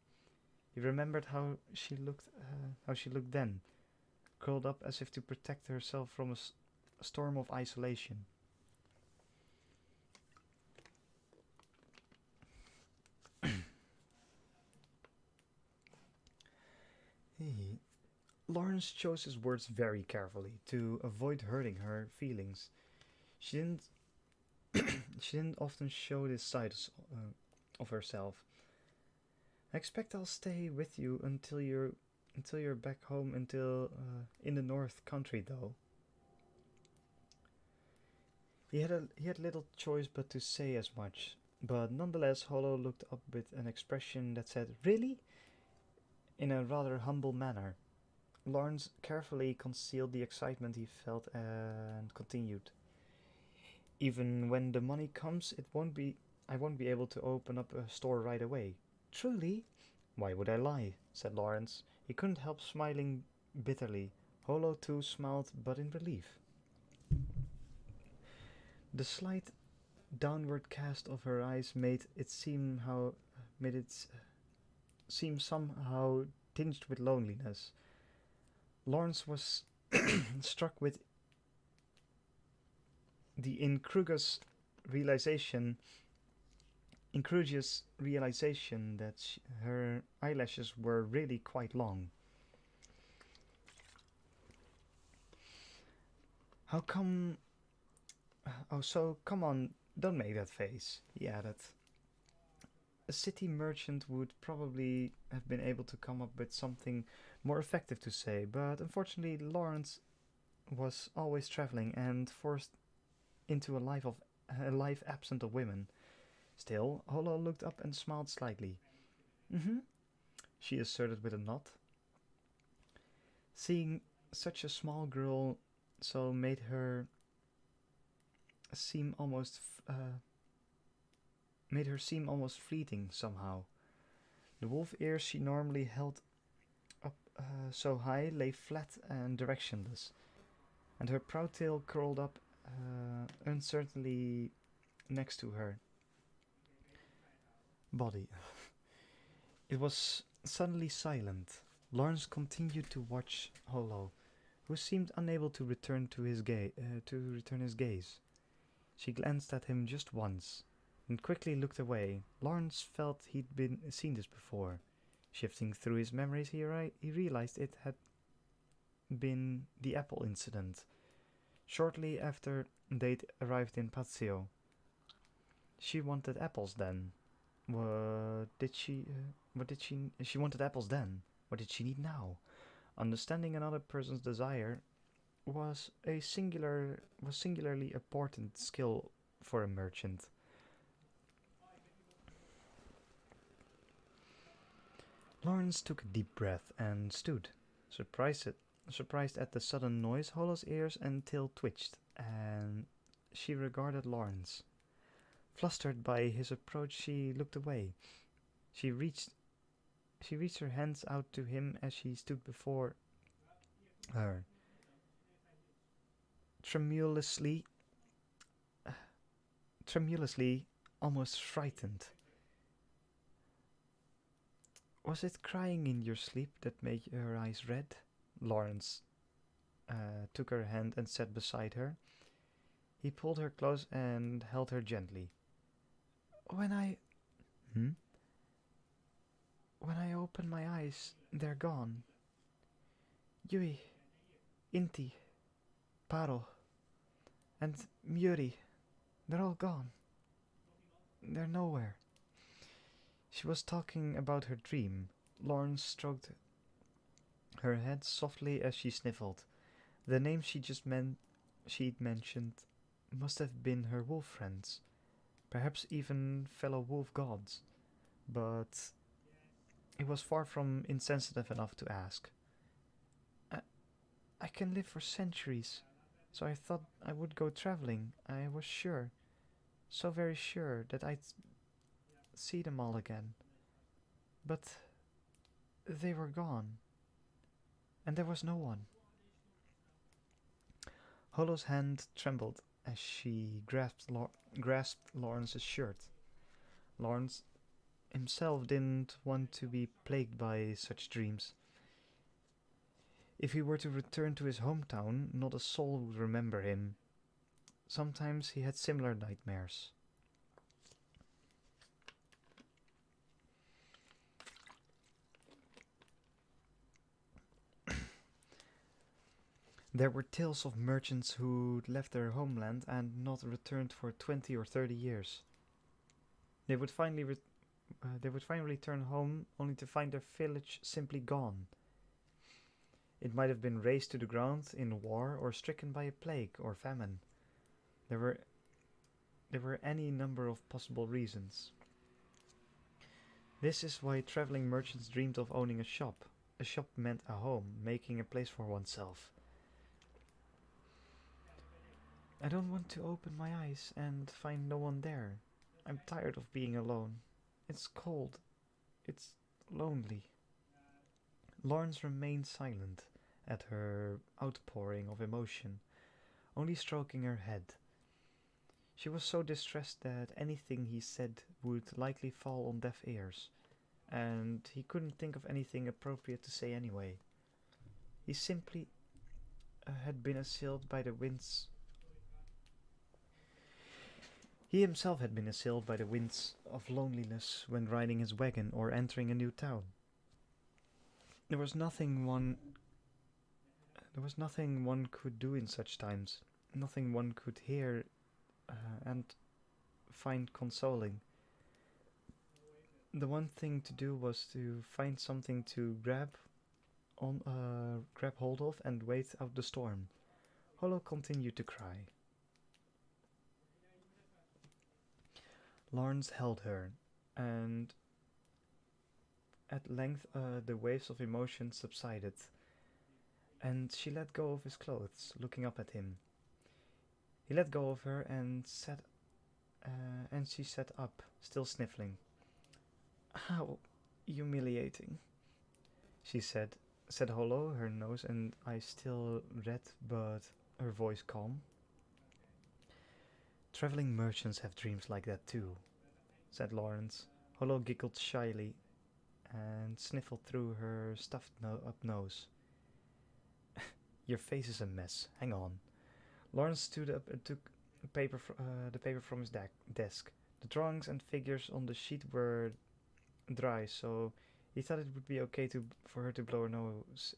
He remembered how she looked then, curled up as if to protect herself from a storm of isolation. He, Lawrence chose his words very carefully to avoid hurting her feelings. She didn't she didn't often show this side of herself. "I expect I'll stay with you until you're back home until in the North Country, though." He had little choice but to say as much, but nonetheless Holo looked up with an expression that said "Really?" in a rather humble manner. Lawrence carefully concealed the excitement he felt and continued. "Even when the money comes, I won't be able to open up a store right away." "Truly?" "Why would I lie?" said Lawrence. He couldn't help smiling bitterly. Holo too smiled, but in relief. The slight downward cast of her eyes made it seem somehow tinged with loneliness. Lawrence was struck with the realization incredulous realization that her eyelashes were really quite long. "How come? Oh, so come on, don't make that face," he added. A city merchant would probably have been able to come up with something more effective to say, but unfortunately Lawrence was always traveling and forced into a life absent of women. Still, Holo looked up and smiled slightly. "Mm-hmm," she asserted with a nod. Seeing such a small girl so seem almost made her seem almost fleeting somehow. The wolf ears she normally held up so high lay flat and directionless, and her proud tail curled up uncertainly next to her body. It was suddenly silent. Lawrence continued to watch Holo, who seemed unable to return his gaze. She glanced at him just once, and quickly looked away. Lawrence felt he'd been seen this before. Shifting through his memories, he realized it had been the apple incident. Shortly after they'd arrived in Pazio, she wanted apples then. What did she? What did she? She wanted apples then. What did she need now? Understanding another person's desire was singularly important skill for a merchant. Lawrence took a deep breath and stood, surprised surprised at the sudden noise. Hollow's ears and tail twitched, and she regarded Lawrence. Flustered by his approach, she looked away. She reached she reached her hands out to him as he stood before her, tremulously, tremulously, almost frightened. Was it crying in your sleep that made your eyes red? Lawrence took her hand and sat beside her. He pulled her close and held her gently. When I. Hmm? When I open my eyes, they're gone. Yui, Inti, Paro, and Muri, they're all gone. They're nowhere. She was talking about her dream. Lawrence stroked her head softly as she sniffled. The names she'd mentioned must have been her wolf friends, perhaps even fellow wolf gods, but he was far from insensitive enough to ask. I, I can live for centuries, so I thought I would go traveling. I was sure, so very sure, that I'd see them all again. But they were gone, and there was no one. Hollow's hand trembled as she grasped Lawrence's shirt. Lawrence himself didn't want to be plagued by such dreams. If he were to return to his hometown, not a soul would remember him. Sometimes he had similar nightmares. There were tales of merchants who'd left their homeland and not returned for 20 or 30 years. They would finally return home only to find their village simply gone. It might have been razed to the ground in war or stricken by a plague or famine. There were any number of possible reasons. This is why traveling merchants dreamed of owning a shop. A shop meant a home, making a place for oneself. I don't want to open my eyes and find no one there. I'm tired of being alone. It's cold. It's lonely. Lawrence remained silent at her outpouring of emotion, only stroking her head. She was so distressed that anything he said would likely fall on deaf ears, and he couldn't think of anything appropriate to say anyway. He simply had been assailed by the winds. He himself had been assailed by the winds of loneliness when riding his wagon or entering a new town. There was nothing one could do in such times, nothing one could hear and find consoling. The one thing to do was to find something to grab hold of and wait out the storm. Hollow continued to cry. Lawrence held her, and at length the waves of emotion subsided, and she let go of his clothes, looking up at him. He let go of her and she sat up, still sniffling. How humiliating, she said Hollow, her nose and eyes still red, but her voice calm. Traveling merchants have dreams like that too, said Lawrence. Hollow giggled shyly and sniffled through her stuffed up nose. Your face is a mess. Hang on. Lawrence stood up and took the paper from his desk. The drawings and figures on the sheet were dry, so he thought it would be okay for her to blow her nose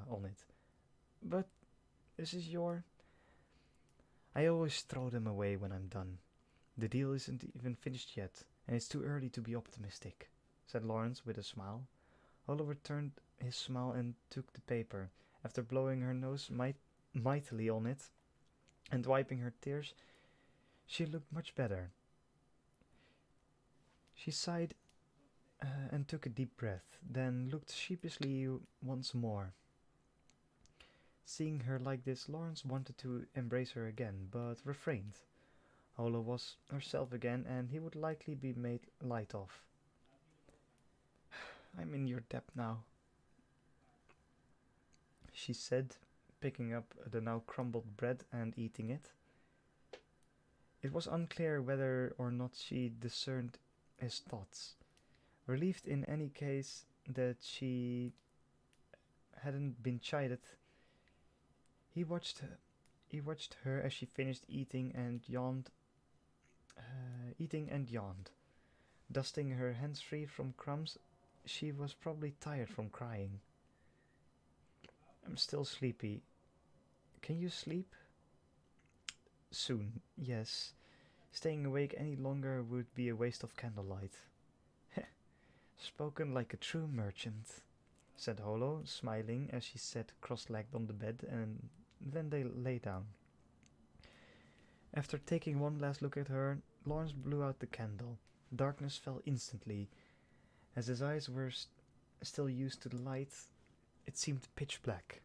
on it. But this is your... I always throw them away when I'm done. The deal isn't even finished yet, and it's too early to be optimistic, said Lawrence with a smile. Ola returned his smile and took the paper. After blowing her nose mightily on it and wiping her tears, she looked much better. She sighed and took a deep breath, then looked sheepishly once more. Seeing her like this, Lawrence wanted to embrace her again, but refrained. Ola was herself again, and he would likely be made light of. I'm in your debt now, she said, picking up the now crumbled bread and eating it. It was unclear whether or not she discerned his thoughts. Relieved in any case that she hadn't been chided, he watched her as she finished eating and yawned, dusting her hands free from crumbs. She was probably tired from crying. I'm still sleepy. Can you sleep? Soon, yes. Staying awake any longer would be a waste of candlelight. Spoken like a true merchant, said Holo, smiling as she sat cross-legged on the bed, and then they lay down. After taking one last look at her, Lawrence blew out the candle. Darkness fell instantly. As his eyes were still used to the light, it seemed pitch black.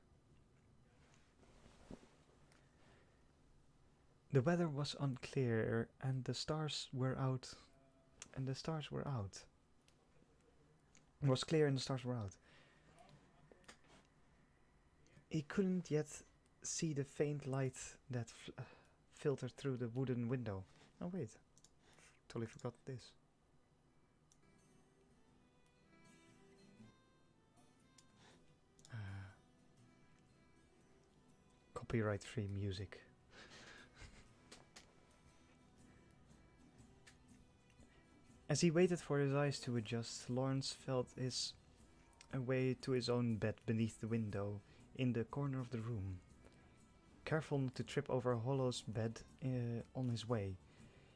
The weather was unclear, and the stars were out. It was clear and the stars were out. He couldn't yet see the faint light that filtered through the wooden window. Oh wait, totally forgot this. Copyright-free music. As he waited for his eyes to adjust, Lawrence felt his way to his own bed beneath the window in the corner of the room. Careful not to trip over Hollow's bed on his way,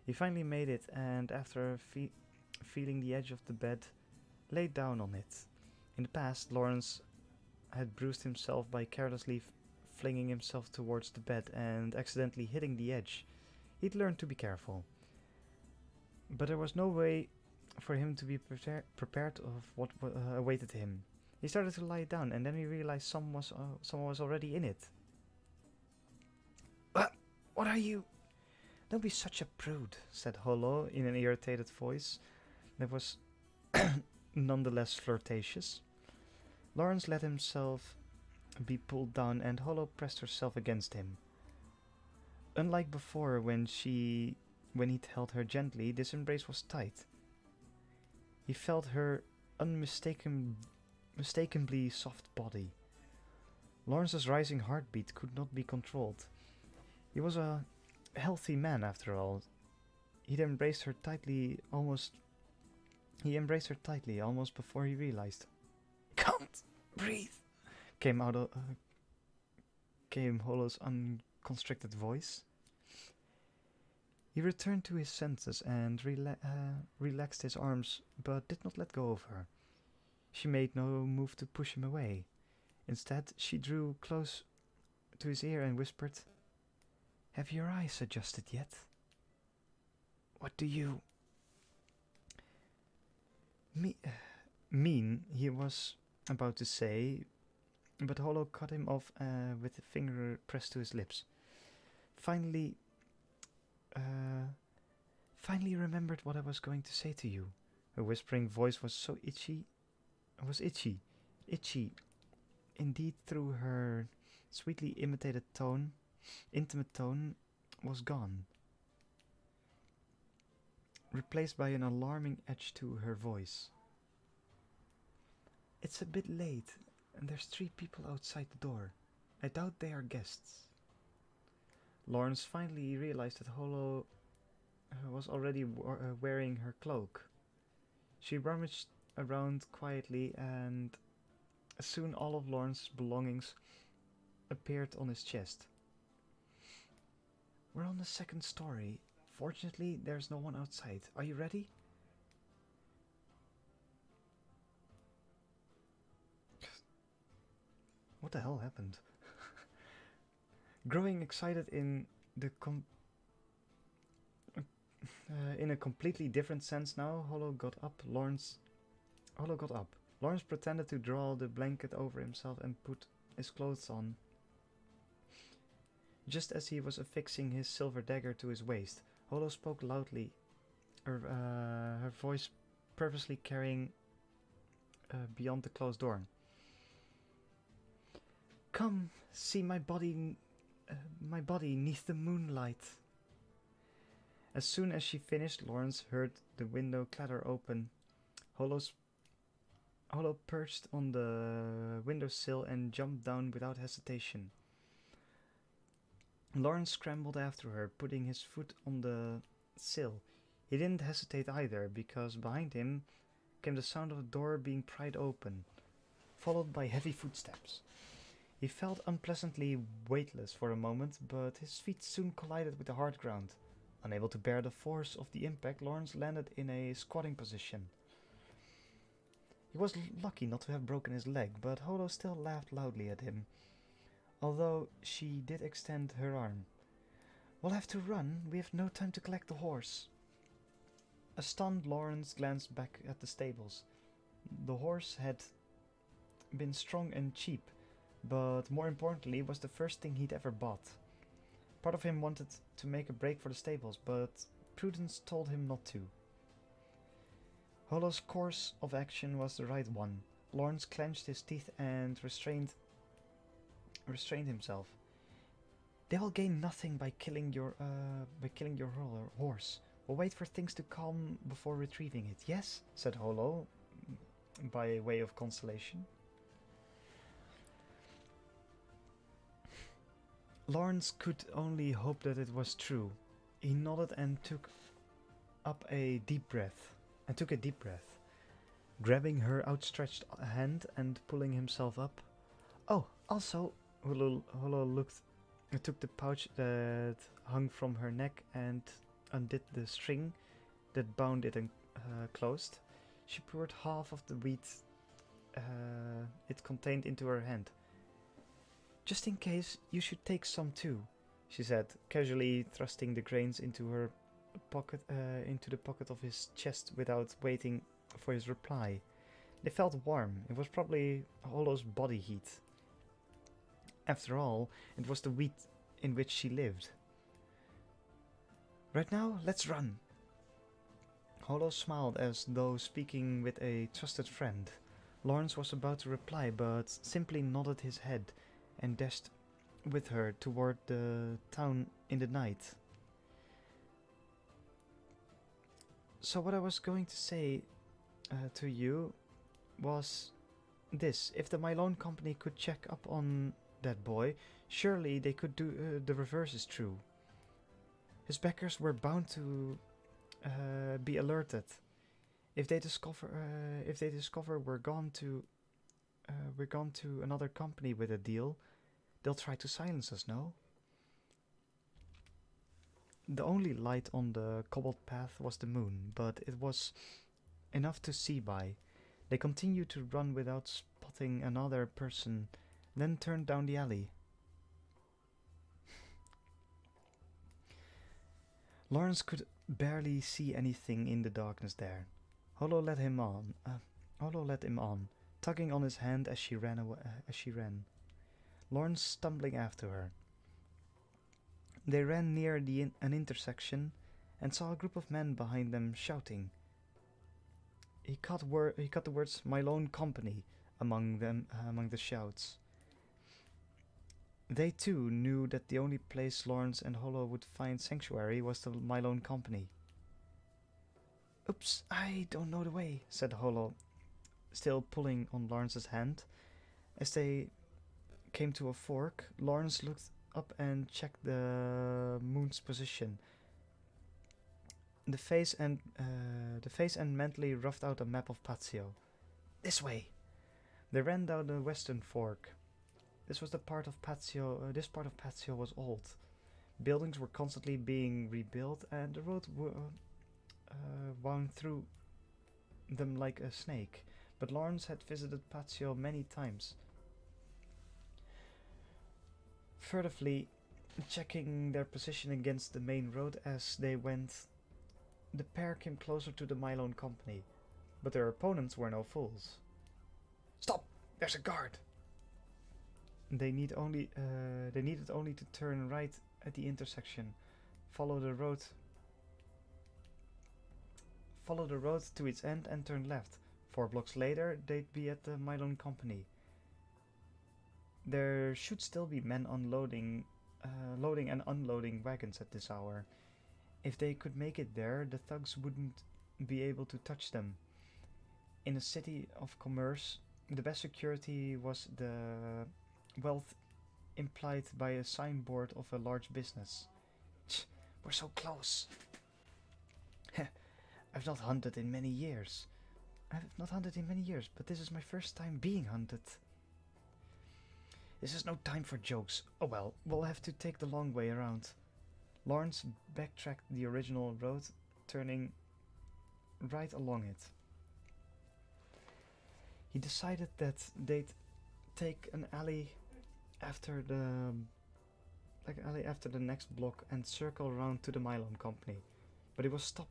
he finally made it, and after feeling the edge of the bed, laid down on it. In the past, Lawrence had bruised himself by carelessly flinging himself towards the bed and accidentally hitting the edge. He'd learned to be careful. But there was no way for him to be prepared of what awaited him. He started to lie down, and then he realized someone was already in it. What are you? Don't be such a prude, said Hollow in an irritated voice that was nonetheless flirtatious. Lawrence let himself be pulled down, and Hollow pressed herself against him. Unlike before, when he'd held her gently, this embrace was tight. He felt her unmistakably soft body. Lawrence's rising heartbeat could not be controlled. He was a healthy man, after all. He embraced her tightly almost before he realized. Can't breathe, came Hollow's unconstricted voice. He returned to his senses and relaxed his arms, but did not let go of her. She made no move to push him away. Instead, she drew close to his ear and whispered, "Have your eyes adjusted yet?" "What do you mean?" he was about to say, but Hollow cut him off with a finger pressed to his lips. Finally remembered what I was going to say to you. Her whispering voice was so itchy. Indeed, through her sweetly intimate tone, was gone. replaced by an alarming edge to her voice. It's a bit late, and there's 3 people outside the door. I doubt they are guests. Lawrence finally realized that Holo was already wearing her cloak. She rummaged around quietly, and soon all of Lawrence's belongings appeared on his chest. We're on the 2nd story. Fortunately, there's no one outside. Are you ready? What the hell happened? Growing excited in a completely different sense now, Holo got up. Lawrence pretended to draw the blanket over himself and put his clothes on. Just as he was affixing his silver dagger to his waist, Holo spoke loudly, her voice purposely carrying beyond the closed door. Come, see my body neath the moonlight. As soon as she finished, Lawrence heard the window clatter open. Holo perched on the windowsill and jumped down without hesitation. Lawrence scrambled after her, putting his foot on the sill. He didn't hesitate either, because behind him came the sound of a door being pried open, followed by heavy footsteps. He felt unpleasantly weightless for a moment, but his feet soon collided with the hard ground. Unable to bear the force of the impact, Lawrence landed in a squatting position. He was lucky not to have broken his leg, but Holo still laughed loudly at him, although she did extend her arm. We'll have to run. We have no time to collect the horse. A stunned Lawrence glanced back at the stables. The horse had been strong and cheap, but more importantly was the first thing he'd ever bought. Part of him wanted to make a break for the stables, but prudence told him not to. Holo's course of action was the right one. Lawrence clenched his teeth and restrained himself. They will gain nothing by killing your horse. We'll wait for things to calm before retrieving it. Yes, said Holo, by way of consolation. Lawrence could only hope that it was true. He nodded and took a deep breath, grabbing her outstretched hand and pulling himself up. Oh, also, Holo took the pouch that hung from her neck and undid the string that bound it closed. She poured half of the wheat it contained into her hand. Just in case, you should take some too, she said, casually thrusting the grains into her pocket, into the pocket of his chest without waiting for his reply. They felt warm. It was probably Holo's body heat. After all, it was the wheat in which she lived. Right now, let's run. Holo smiled as though speaking with a trusted friend. Lawrence was about to reply, but simply nodded his head and dashed with her toward the town in the night. So what I was going to say to you was this. If the Mylone Company could check up on that boy, surely they could do the reverse is true. His backers were bound to be alerted. If they discover we're gone to another company with a deal, they'll try to silence us, no? The only light on the cobbled path was the moon, but it was enough to see by. They continued to run without spotting another person, then turned down the alley. Lawrence could barely see anything in the darkness there. Holo led him on, tugging on his hand as she ran. Lawrence stumbling after her. They ran near an intersection and saw a group of men behind them shouting. He caught the words "Mylone Company" among the shouts. They too knew that the only place Lawrence and Holo would find sanctuary was the Mylone Company. Oops, I don't know the way, said Hollow, still pulling on Lawrence's hand. As they came to a fork, Lawrence looked up and checked the moon's position. The face and mentally roughed out a map of Patio. This way. They ran down the western fork. This part of Patio was old. Buildings were constantly being rebuilt, and the road wound through them like a snake. But Lawrence had visited Patio many times, furtively checking their position against the main road as they went. The pair came closer to the Mylone Company, but their opponents were no fools. Stop! There's a guard! They needed only to turn right at the intersection, follow the road to its end and turn left. 4 blocks later, they'd be at the Mylone Company. There should still be men loading and unloading wagons at this hour. If they could make it there, the thugs wouldn't be able to touch them. In a city of commerce, the best security was the wealth implied by a signboard of a large business. We're so close. I've not hunted in many years, but this is my first time being hunted. This is no time for jokes. Oh well, we'll have to take the long way around. Lawrence backtracked the original road, turning right along it. He decided that they'd take an alley after the next block and circle around to the Mylone Company, but he was stopped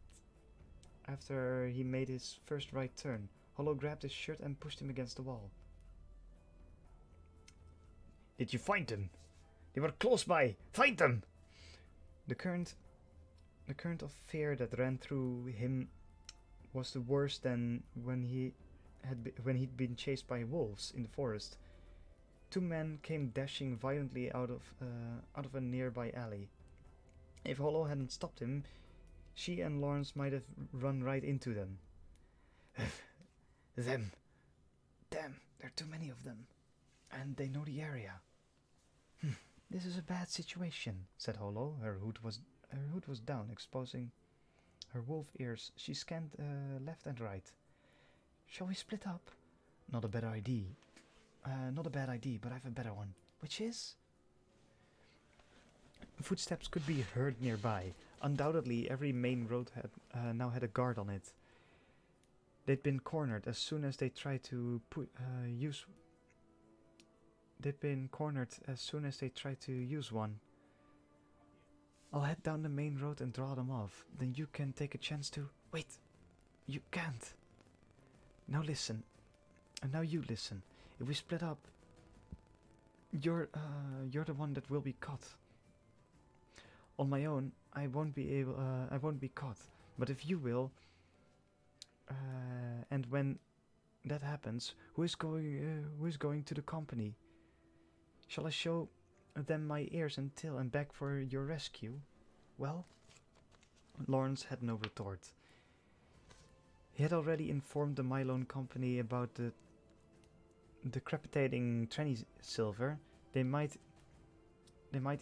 after he made his first right turn. Hollow grabbed his shirt and pushed him against the wall. Did you find them? They were close by. Find them! The current of fear that ran through him was worse than when he'd been chased by wolves in the forest. 2 men came dashing violently out of a nearby alley. If Hollow hadn't stopped him, she and Lawrence might have run right into them. Them. Damn, there are too many of them. And they know the area. This is a bad situation, said Hollow. Her hood was down, exposing her wolf ears. She scanned left and right. Shall we split up? Not a bad idea. But I have a better one. Which is? Footsteps could be heard nearby. Undoubtedly, every main road now had a guard on it. They'd been cornered as soon as they tried to use one. I'll head down the main road and draw them off. Then you can take a chance to... Wait! You can't! Now listen. And now you listen. If we split up, you're the one that will be caught. On my own, I won't be caught. But if you will, and when that happens, who is going to the company? Shall I show them my ears and tail and beg for your rescue? Well, Lawrence had no retort. He had already informed the Mylone Company about the decapitating tranny Silver. They might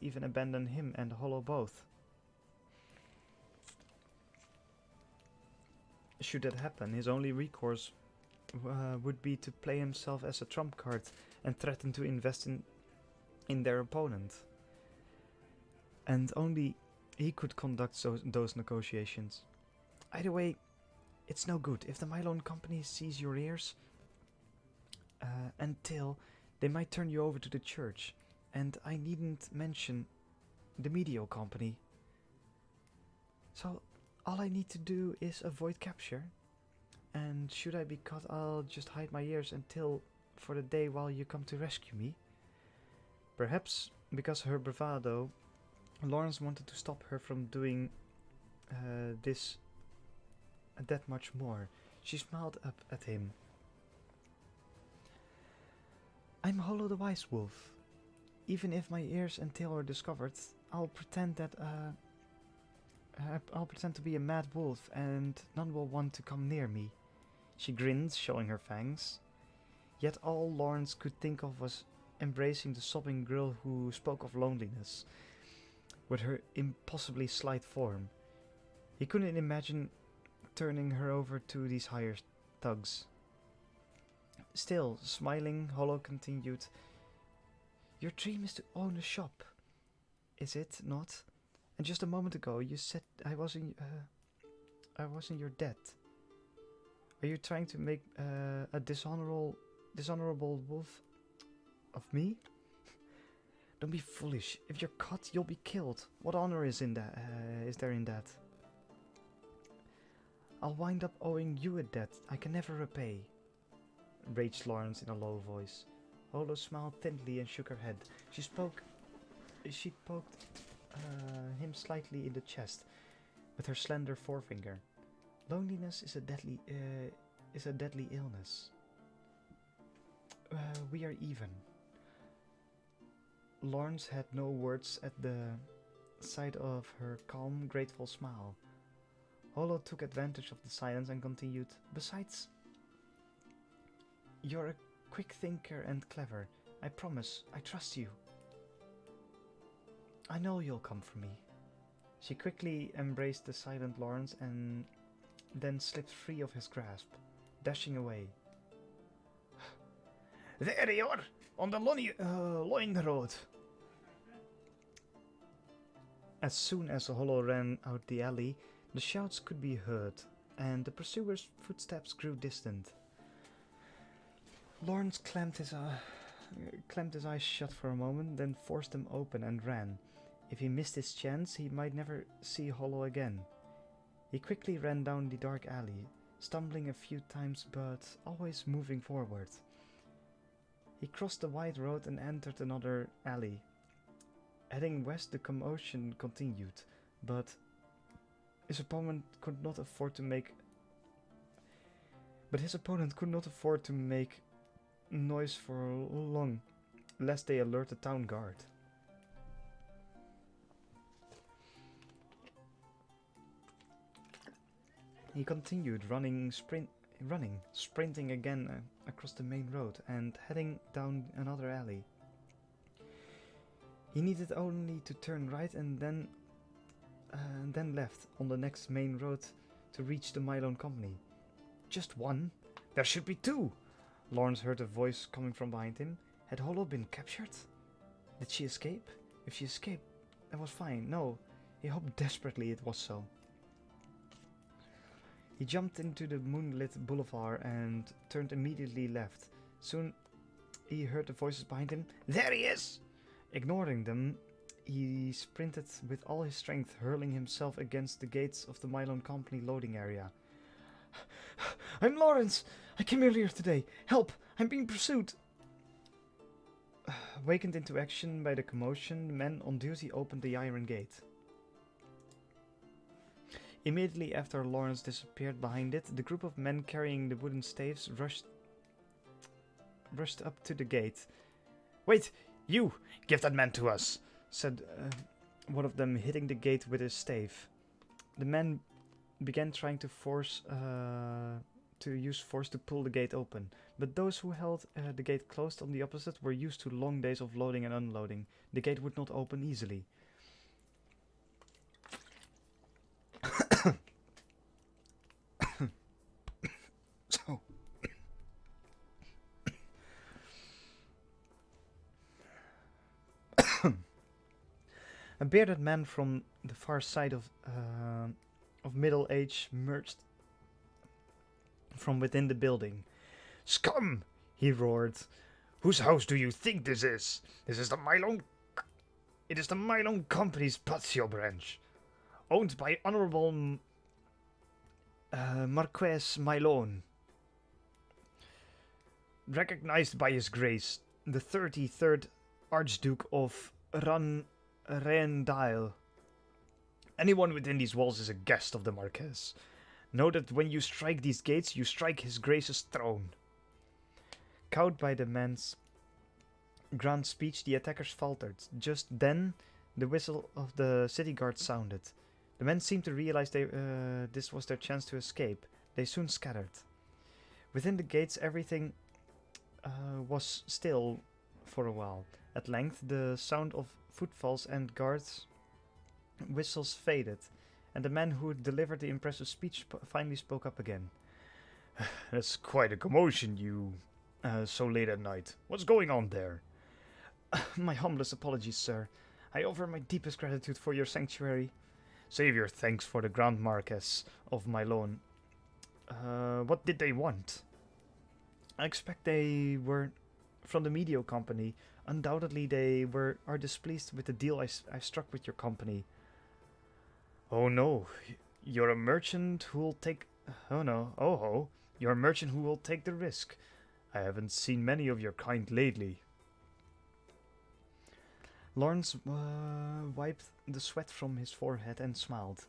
even abandon him and Hollow both. Should that happen, his only recourse would be to play himself as a trump card and threaten to invest in their opponent. And only he could conduct those negotiations. Either way, it's no good. If the Mylone Company sees your ears and tail, they might turn you over to the church. And I needn't mention the Medio Company. So all I need to do is avoid capture. And should I be caught, I'll just hide my ears and tail for the day while you come to rescue me. Perhaps because of her bravado, Lawrence wanted to stop her from doing that much more. She smiled up at him. I'm Hollow the Wise Wolf. Even if my ears and tail are discovered, I'll pretend that I'll pretend to be a mad wolf, and none will want to come near me. She grinned, showing her fangs. Yet all Lawrence could think of was embracing the sobbing girl who spoke of loneliness, with her impossibly slight form. He couldn't imagine turning her over to these hired thugs. Still, smiling, Hollow continued, "Your dream is to own a shop, is it not? And just a moment ago you said I was in your debt. Are you trying to make a dishonorable wolf of me? Don't be foolish. If you're caught, you'll be killed. What honor is in that? Is there in that? I'll wind up owing you a debt I can never repay," raged Lawrence in a low voice. Holo smiled thinly and shook her head. She poked him slightly in the chest with her slender forefinger. "Loneliness is a deadly illness. We are even." Lawrence had no words at the sight of her calm, grateful smile. Holo took advantage of the silence and continued, "Besides, you're a quick thinker and clever. I promise, I trust you. I know you'll come for me." She quickly embraced the silent Lawrence and then slipped free of his grasp, dashing away. "There you are, on the Loin Road." As soon as Hollow ran out the alley, the shouts could be heard, and the pursuers' footsteps grew distant. Lawrence clamped his eyes shut for a moment, then forced them open and ran. If he missed his chance, he might never see Hollow again. He quickly ran down the dark alley, stumbling a few times but always moving forward. He crossed the wide road and entered another alley. Heading west, the commotion continued, but his opponent could not afford to make noise for long, lest they alert the town guard. He continued sprinting again across the main road and heading down another alley. He needed only to turn right and then left on the next main road to reach the Mylone Company. "Just one? There should be two!" Lawrence heard a voice coming from behind him. Had Hollow been captured? Did she escape? If she escaped, that was fine. No, he hoped desperately it was so. He jumped into the moonlit boulevard and turned immediately left. Soon he heard the voices behind him. "There he is!" Ignoring them, he sprinted with all his strength, hurling himself against the gates of the Mylone Company loading area. "I'm Lawrence! I came earlier today! Help! I'm being pursued!" Wakened into action by the commotion, the men on duty opened the iron gate. Immediately after Lawrence disappeared behind it, the group of men carrying the wooden staves rushed up to the gate. "Wait! You! Give that man to us!" said one of them, hitting the gate with his stave. The men began trying to use force to pull the gate open, but those who held the gate closed on the opposite were used to long days of loading and unloading. The gate would not open easily. So, a bearded man from the far side of middle age emerged from within the building. "Scum!" he roared. "Whose house do you think this is? It is the Mylone Company's patio branch, owned by Honorable Marquess Mylone, recognized by His Grace, the 33rd Archduke of Rendile. Anyone within these walls is a guest of the Marquess. Know that when you strike these gates, you strike His Grace's throne." Cowed by the man's grand speech, the attackers faltered. Just then, the whistle of the city guard sounded. The men seemed to realize this was their chance to escape. They soon scattered. Within the gates, everything was still for a while. At length, the sound of footfalls and guards' whistles faded, and the man who delivered the impressive speech finally spoke up again. That's quite a commotion, you so late at night. What's going on there? My humblest apologies, sir. I offer my deepest gratitude for your sanctuary. Save your thanks for the Grand Marquess of Mylone. What did they want? I expect they were from the Medio Company. Undoubtedly they are displeased with the deal I struck with your company. Oh no, you're a merchant who will take... Oh no, oh ho, you're a merchant who will take the risk. I haven't seen many of your kind lately. Lawrence wiped the sweat from his forehead and smiled.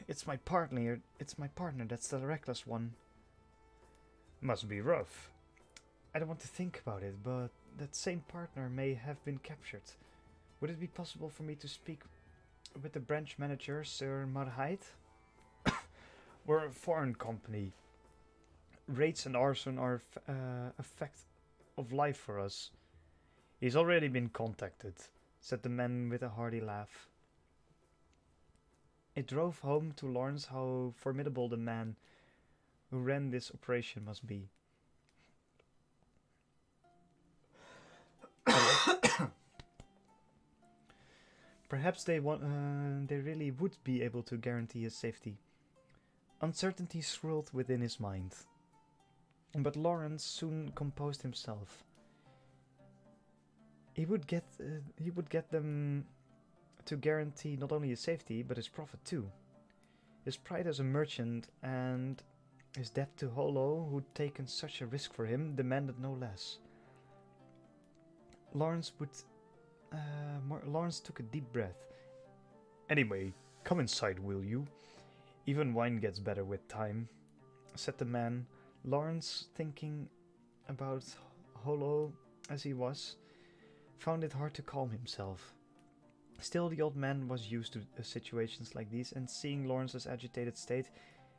It's my partner that's the reckless one. Must be rough. I don't want to think about it, but that same partner may have been captured. Would it be possible for me to speak with the branch manager, Sir Marheit? We're a foreign company. Raids and arson are a fact of life for us. He's already been contacted, said the man with a hearty laugh. It drove home to Lawrence how formidable the man who ran this operation must be. Perhaps they really would be able to guarantee his safety. Uncertainty swirled within his mind. But Lawrence soon composed himself. He would get them to guarantee not only his safety, but his profit too. His pride as a merchant and his debt to Holo, who'd taken such a risk for him, demanded no less. Lawrence took a deep breath. Anyway, come inside, will you? Even wine gets better with time, said the man. Lawrence, thinking about Holo as he was, found it hard to calm himself. Still, the old man was used to situations like these, and seeing Lawrence's agitated state,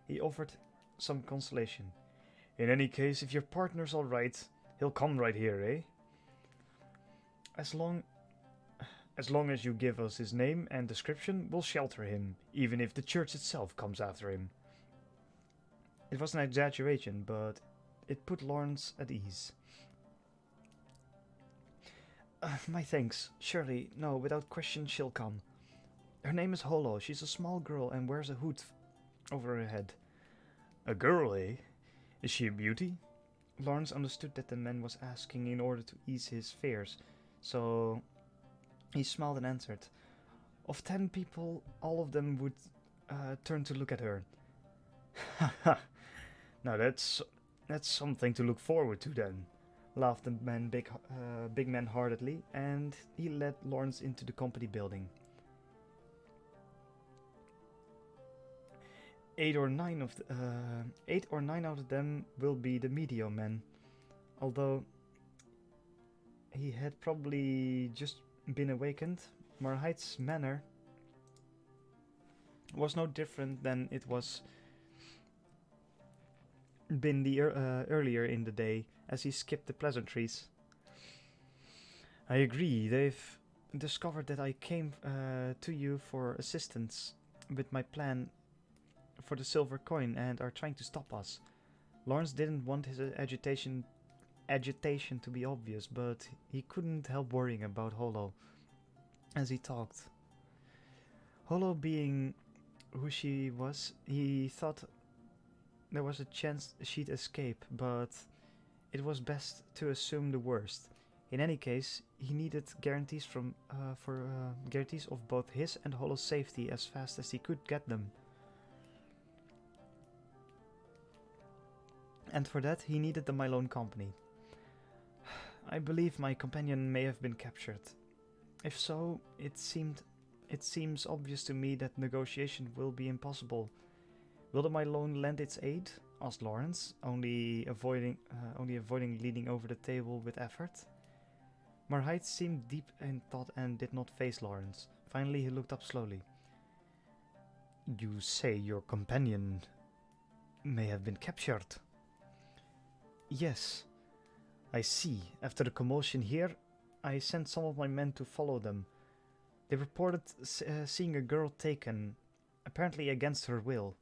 he offered some consolation. In any case, if your partner's all right, he'll come right here, eh? As long as you give us his name and description, we'll shelter him, even if the church itself comes after him. It was an exaggeration, but it put Lawrence at ease. My thanks. Surely, no, without question she'll come. Her name is Holo. She's a small girl and wears a hood over her head. A girl, eh? Is she a beauty? Lawrence understood that the man was asking in order to ease his fears, so he smiled and answered. Of 10 people, all of them would turn to look at her. Ha! Now that's something to look forward to then, laughed the man big man heartedly, and he led Lawrence into the company building. 8 or 9 out of them will be the Medio men, although he had probably just been awakened. Marheit's manner was no different than it was been earlier in the day, as he skipped the pleasantries. I agree, they've discovered that I came to you for assistance with my plan for the silver coin and are trying to stop us. Lawrence didn't want his agitation to be obvious, but he couldn't help worrying about Holo as he talked. Holo being who she was, he thought there was a chance she'd escape, but it was best to assume the worst. In any case, he needed guarantees guarantees of both his and Holo's safety as fast as he could get them. And for that, he needed the Mylone Company. I believe my companion may have been captured. If so, it seems obvious to me that negotiation will be impossible. Will the Mylone lend its aid? Asked Lawrence, only avoiding leaning over the table with effort. Marheit seemed deep in thought and did not face Lawrence. Finally, he looked up slowly. You say your companion may have been captured. Yes, I see. After the commotion here, I sent some of my men to follow them. They reported seeing a girl taken, apparently against her will.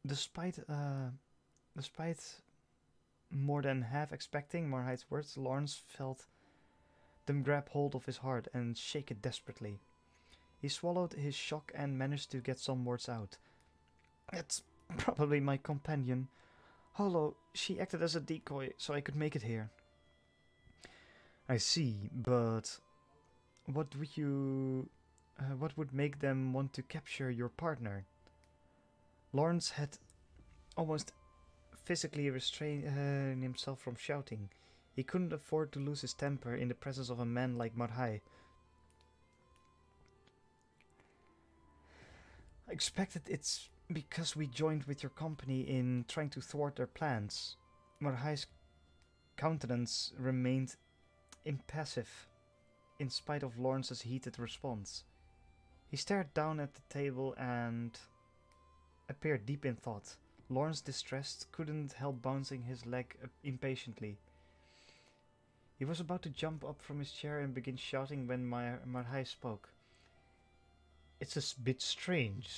Despite more than half expecting Marhide's words, Lawrence felt them grab hold of his heart and shake it desperately. He swallowed his shock and managed to get some words out. It's probably my companion. Hollow, she acted as a decoy so I could make it here. I see, but what would make them want to capture your partner? Lawrence had almost physically restrained himself from shouting. He couldn't afford to lose his temper in the presence of a man like Marhai. I expected it's because we joined with your company in trying to thwart their plans. Marhai's countenance remained impassive in spite of Lawrence's heated response. He stared down at the table and appeared deep in thought. Lawrence, distressed, couldn't help bouncing his leg impatiently. He was about to jump up from his chair and begin shouting when Marhai spoke. It's a bit strange,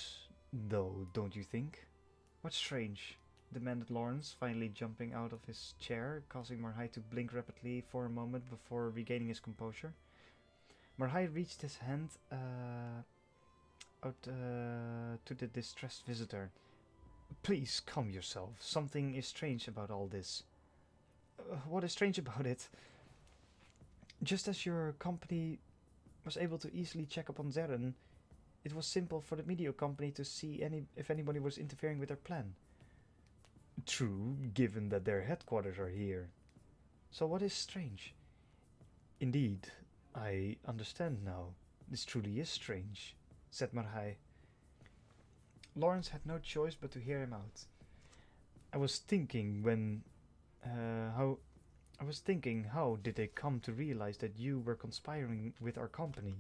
though, don't you think? What's strange? Demanded Lawrence, finally jumping out of his chair, causing Marhai to blink rapidly for a moment before regaining his composure. Marhai reached his hand out to the distressed visitor. Please calm yourself. Something is strange about all this. What is strange about it? Just as your company was able to easily check up on Zeren, it was simple for the media company to see if anybody was interfering with their plan. True, given that their headquarters are here. So what is strange? Indeed, I understand now. This truly is strange, said Marhai. Lawrence had no choice but to hear him out. I was thinking how did they come to realize that you were conspiring with our company?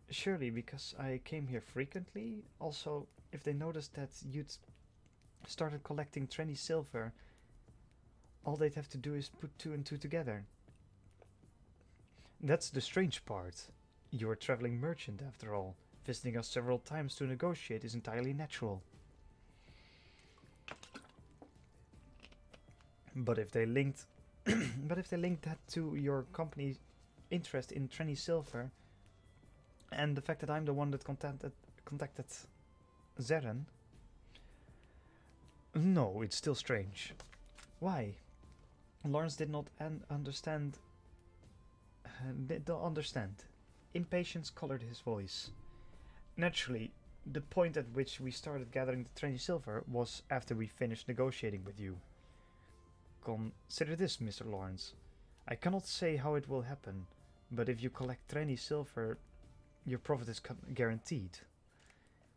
Surely because I came here frequently. Also, if they noticed that you'd started collecting trendy silver, all they'd have to do is put two and two together. That's the strange part. You're a traveling merchant, after all. Visiting us several times to negotiate is entirely natural. But if they linked that to your company's interest in trendy silver, and the fact that I'm the one that contacted Zeren, no, it's still strange. Why? Lawrence did not understand. Don't understand. Impatience colored his voice. Naturally, the point at which we started gathering the trendy silver was after we finished negotiating with you. Consider this, Mr. Lawrence. I cannot say how it will happen, but if you collect trendy silver, your profit is guaranteed.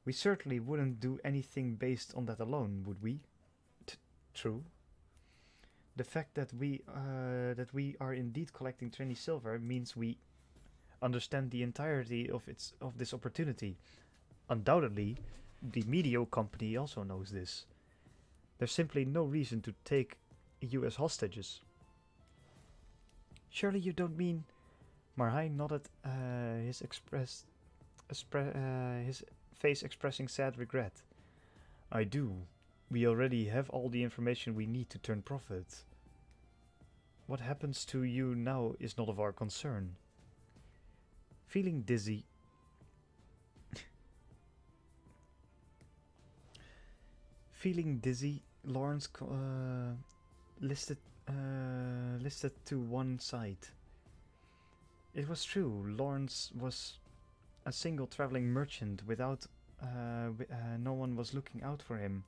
We certainly wouldn't do anything based on that alone, would we? True. The fact that we are indeed collecting trendy silver means we understand the entirety of this opportunity. Undoubtedly, the media company also knows this. There's simply no reason to take you as hostages. Surely you don't mean... Marhai nodded, his face expressing sad regret. I do. We already have all the information we need to turn profit. What happens to you now is not of our concern. Feeling dizzy... Lawrence listed to one side. It was true, Lawrence was a single traveling merchant without... no one was looking out for him.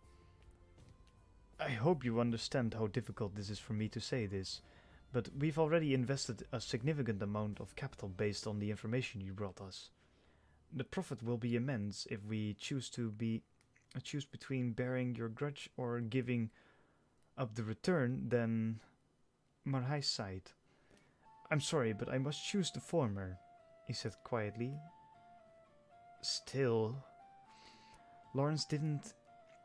I hope you understand how difficult this is for me to say this, but we've already invested a significant amount of capital based on the information you brought us. The profit will be immense if we choose between bearing your grudge or giving up the return, then... Marhai sighed. I'm sorry, but I must choose the former, he said quietly. Still, Lawrence didn't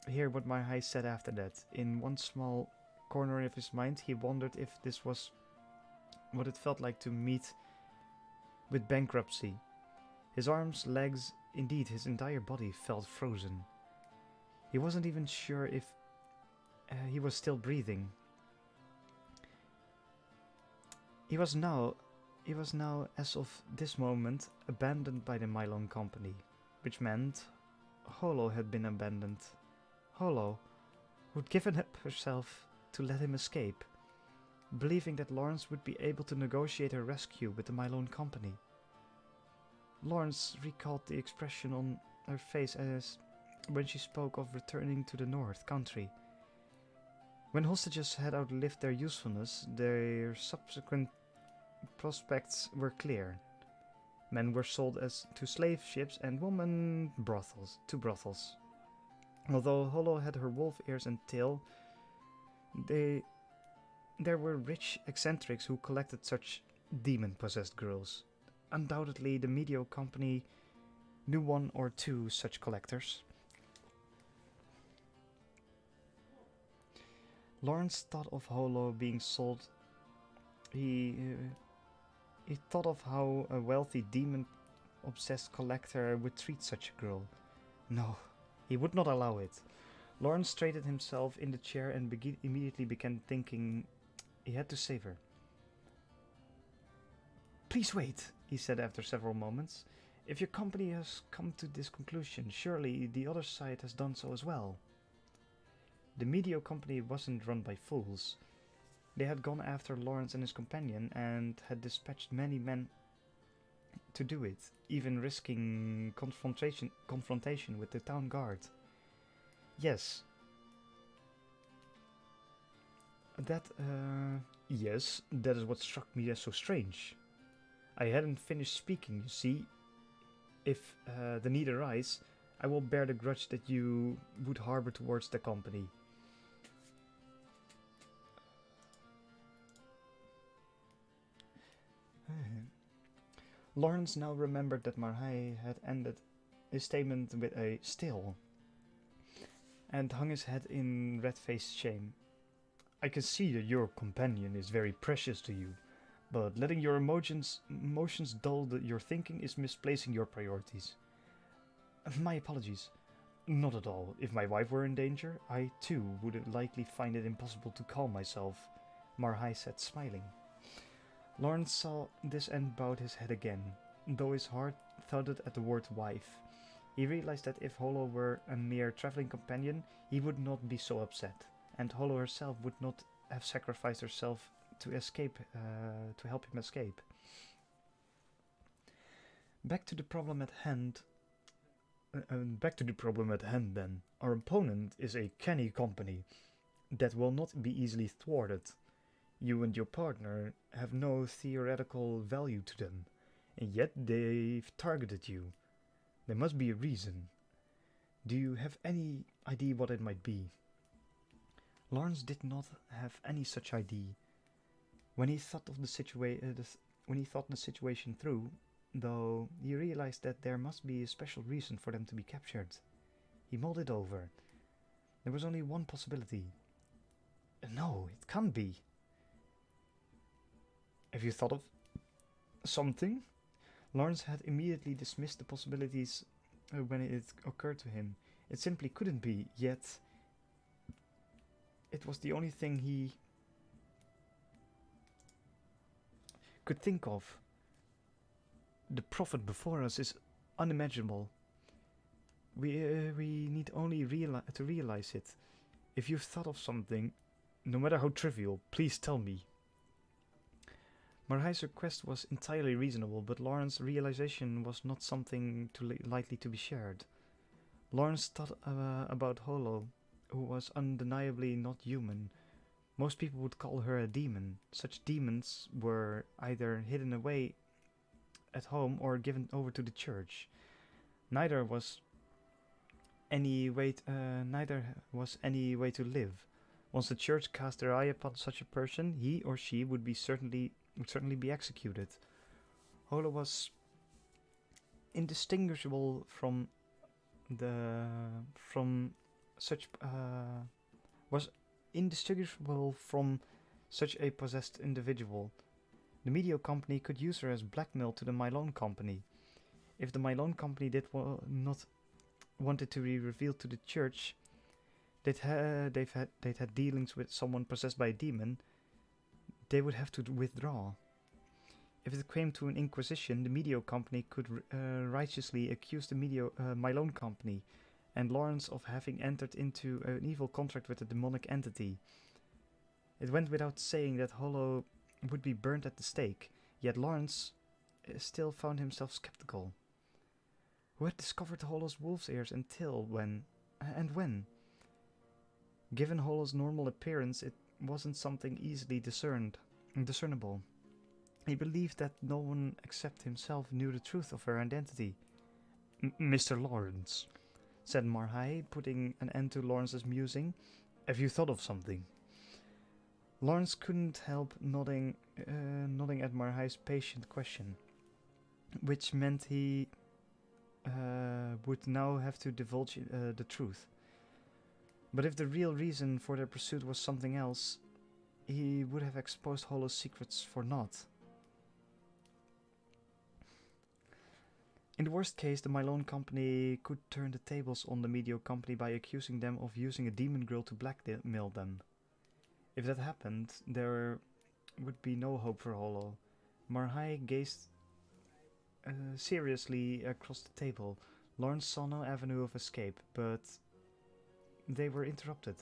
hear what Marhai said after that. In one small corner of his mind, he wondered if this was what it felt like to meet with bankruptcy. His arms, legs, indeed his entire body felt frozen. He wasn't even sure if he was still breathing. He was now, as of this moment, abandoned by the Mylon Company, which meant Holo had been abandoned. Holo, who'd given up herself to let him escape, believing that Lawrence would be able to negotiate a rescue with the Mylon Company. Lawrence recalled the expression on her face as when she spoke of returning to the North Country. When hostages had outlived their usefulness, their subsequent prospects were clear. Men were sold as to slave ships and women to brothels. Although Holo had her wolf ears and tail, there were rich eccentrics who collected such demon-possessed girls. Undoubtedly, the Medio Company knew one or two such collectors. Lawrence thought of Holo being sold. He thought of how a wealthy demon-obsessed collector would treat such a girl. No, he would not allow it. Lawrence straightened himself in the chair and immediately began thinking he had to save her. "Please wait," he said after several moments. "If your company has come to this conclusion, surely the other side has done so as well." The Medio Company wasn't run by fools. They had gone after Lawrence and his companion and had dispatched many men to do it, even risking confrontation with the town guard. Yes, that is what struck me as so strange. I hadn't finished speaking, you see. If the need arise, I will bear the grudge that you would harbor towards the company. Lawrence now remembered that Marhai had ended his statement with a "still," and hung his head in red-faced shame. "I can see that your companion is very precious to you, but letting your emotions dull your thinking is misplacing your priorities." "My apologies." "Not at all. If my wife were in danger, I too would likely find it impossible to calm myself," Marhai said, smiling. Lawrence saw this and bowed his head again, though his heart thudded at the word wife. He realized that if Holo were a mere traveling companion, he would not be so upset, and Holo herself would not have sacrificed herself to help him escape. Back to the problem at hand then. Our opponent is a canny company that will not be easily thwarted. You and your partner have no theoretical value to them, and yet they've targeted you. There must be a reason. Do you have any idea what it might be?" Lawrence did not have any such idea. When he thought the situation through, though, he realized that there must be a special reason for them to be captured. He mulled it over. There was only one possibility. "No, it can't be." "Have you thought of something?" Lawrence had immediately dismissed the possibilities when it occurred to him. It simply couldn't be, yet it was the only thing he could think of. The profit before us is unimaginable. We need only to realize it. If you've thought of something, no matter how trivial, please tell me. Marhai's request was entirely reasonable, but Lawrence's realization was not something lightly to be shared. Lawrence thought about Holo, who was undeniably not human. Most people would call her a demon. Such demons were either hidden away at home or given over to the church. Neither was any way to live. Once the church cast their eye upon such a person, he or she would certainly be executed. Holo was indistinguishable from the from such was indistinguishable from such a possessed individual. The media company could use her as blackmail to the Mylone company. If the Mylone company did not wanted to be revealed to the church, they'd had dealings with someone possessed by a demon, they would have to withdraw. If it came to an inquisition, the media company could righteously accuse the Mylone company and Lawrence of having entered into an evil contract with a demonic entity. It went without saying that Hollow would be burned at the stake, yet Lawrence still found himself skeptical. Who had discovered Hollow's wolf's ears until when? And when? Given Hollow's normal appearance, it wasn't something easily discernible. He believed that no one except himself knew the truth of her identity. Mr. Lawrence, said Marhai, putting an end to Lawrence's musing. Have you thought of something? Lawrence couldn't help nodding at Marhai's patient question, which meant he would now have to divulge the truth. But if the real reason for their pursuit was something else, he would have exposed Hollow's secrets for naught. In the worst case, the Mylone company could turn the tables on the media company by accusing them of using a demon girl to blackmail them. If that happened, there would be no hope for Hollow. Marhai gazed seriously across the table. Lawrence saw no avenue of escape, but they were interrupted.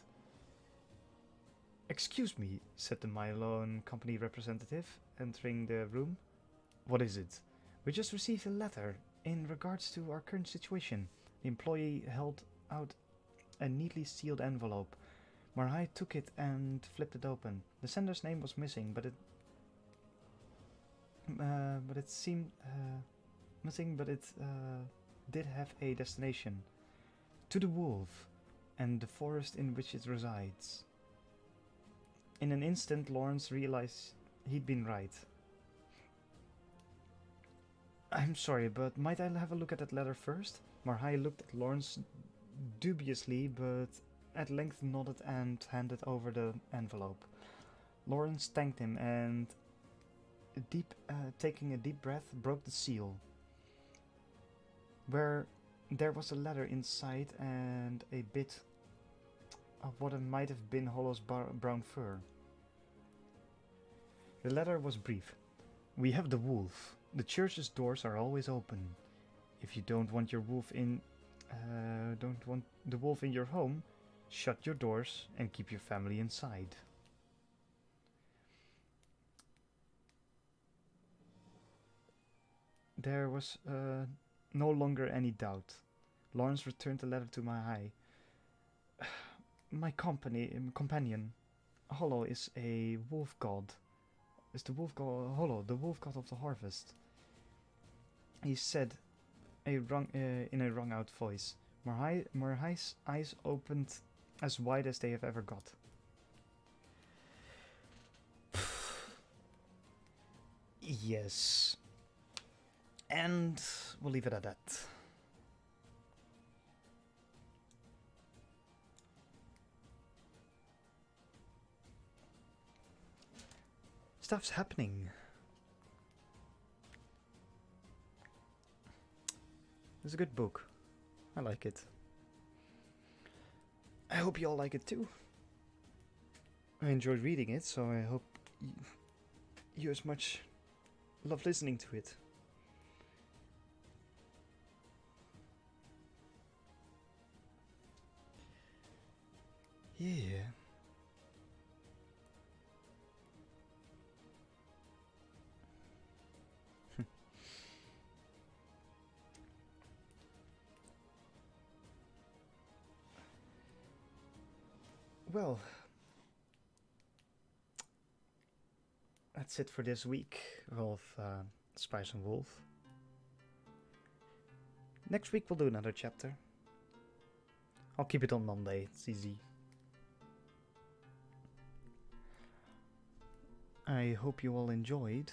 Excuse me, said the Mylone company representative, entering the room. What is it? We just received a letter in regards to our current situation. The employee held out a neatly sealed envelope. Marhai took it and flipped it open. The sender's name was missing, but it seemed missing, but it did have a destination. To the wolf and the forest in which it resides. In an instant, Lawrence realized he'd been right. I'm sorry, but might I have a look at that letter first? Marhai looked at Lawrence dubiously, but at length nodded and handed over the envelope. Lawrence thanked him and, taking a deep breath, broke the seal. Where there was a letter inside and a bit of what might have been Hollow's brown fur. The letter was brief. We have the wolf. The church's doors are always open. If you don't want your wolf in, don't want the wolf in your home, shut your doors and keep your family inside. There was no longer any doubt. Lawrence returned the letter to Marhai. My companion, Hollow, is a wolf god. Is the wolf god Hollow, the wolf god of the harvest? He said, in a wrung-out voice. Marhai's eyes opened as wide as they have ever got. Yes. And we'll leave it at that. Stuff's happening. It's a good book. I like it. I hope you all like it too. I enjoyed reading it, so I hope you as much love listening to it. Yeah. Well, that's it for this week of Spice&Wolf. Next week we'll do another chapter. I'll keep it on Monday, it's easy. I hope you all enjoyed.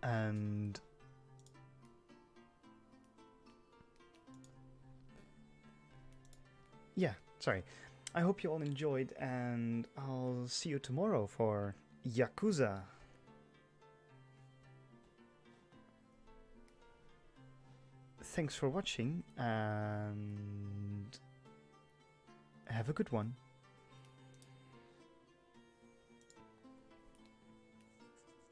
And yeah, sorry. I hope you all enjoyed, and I'll see you tomorrow for Yakuza. Thanks for watching, and have a good one.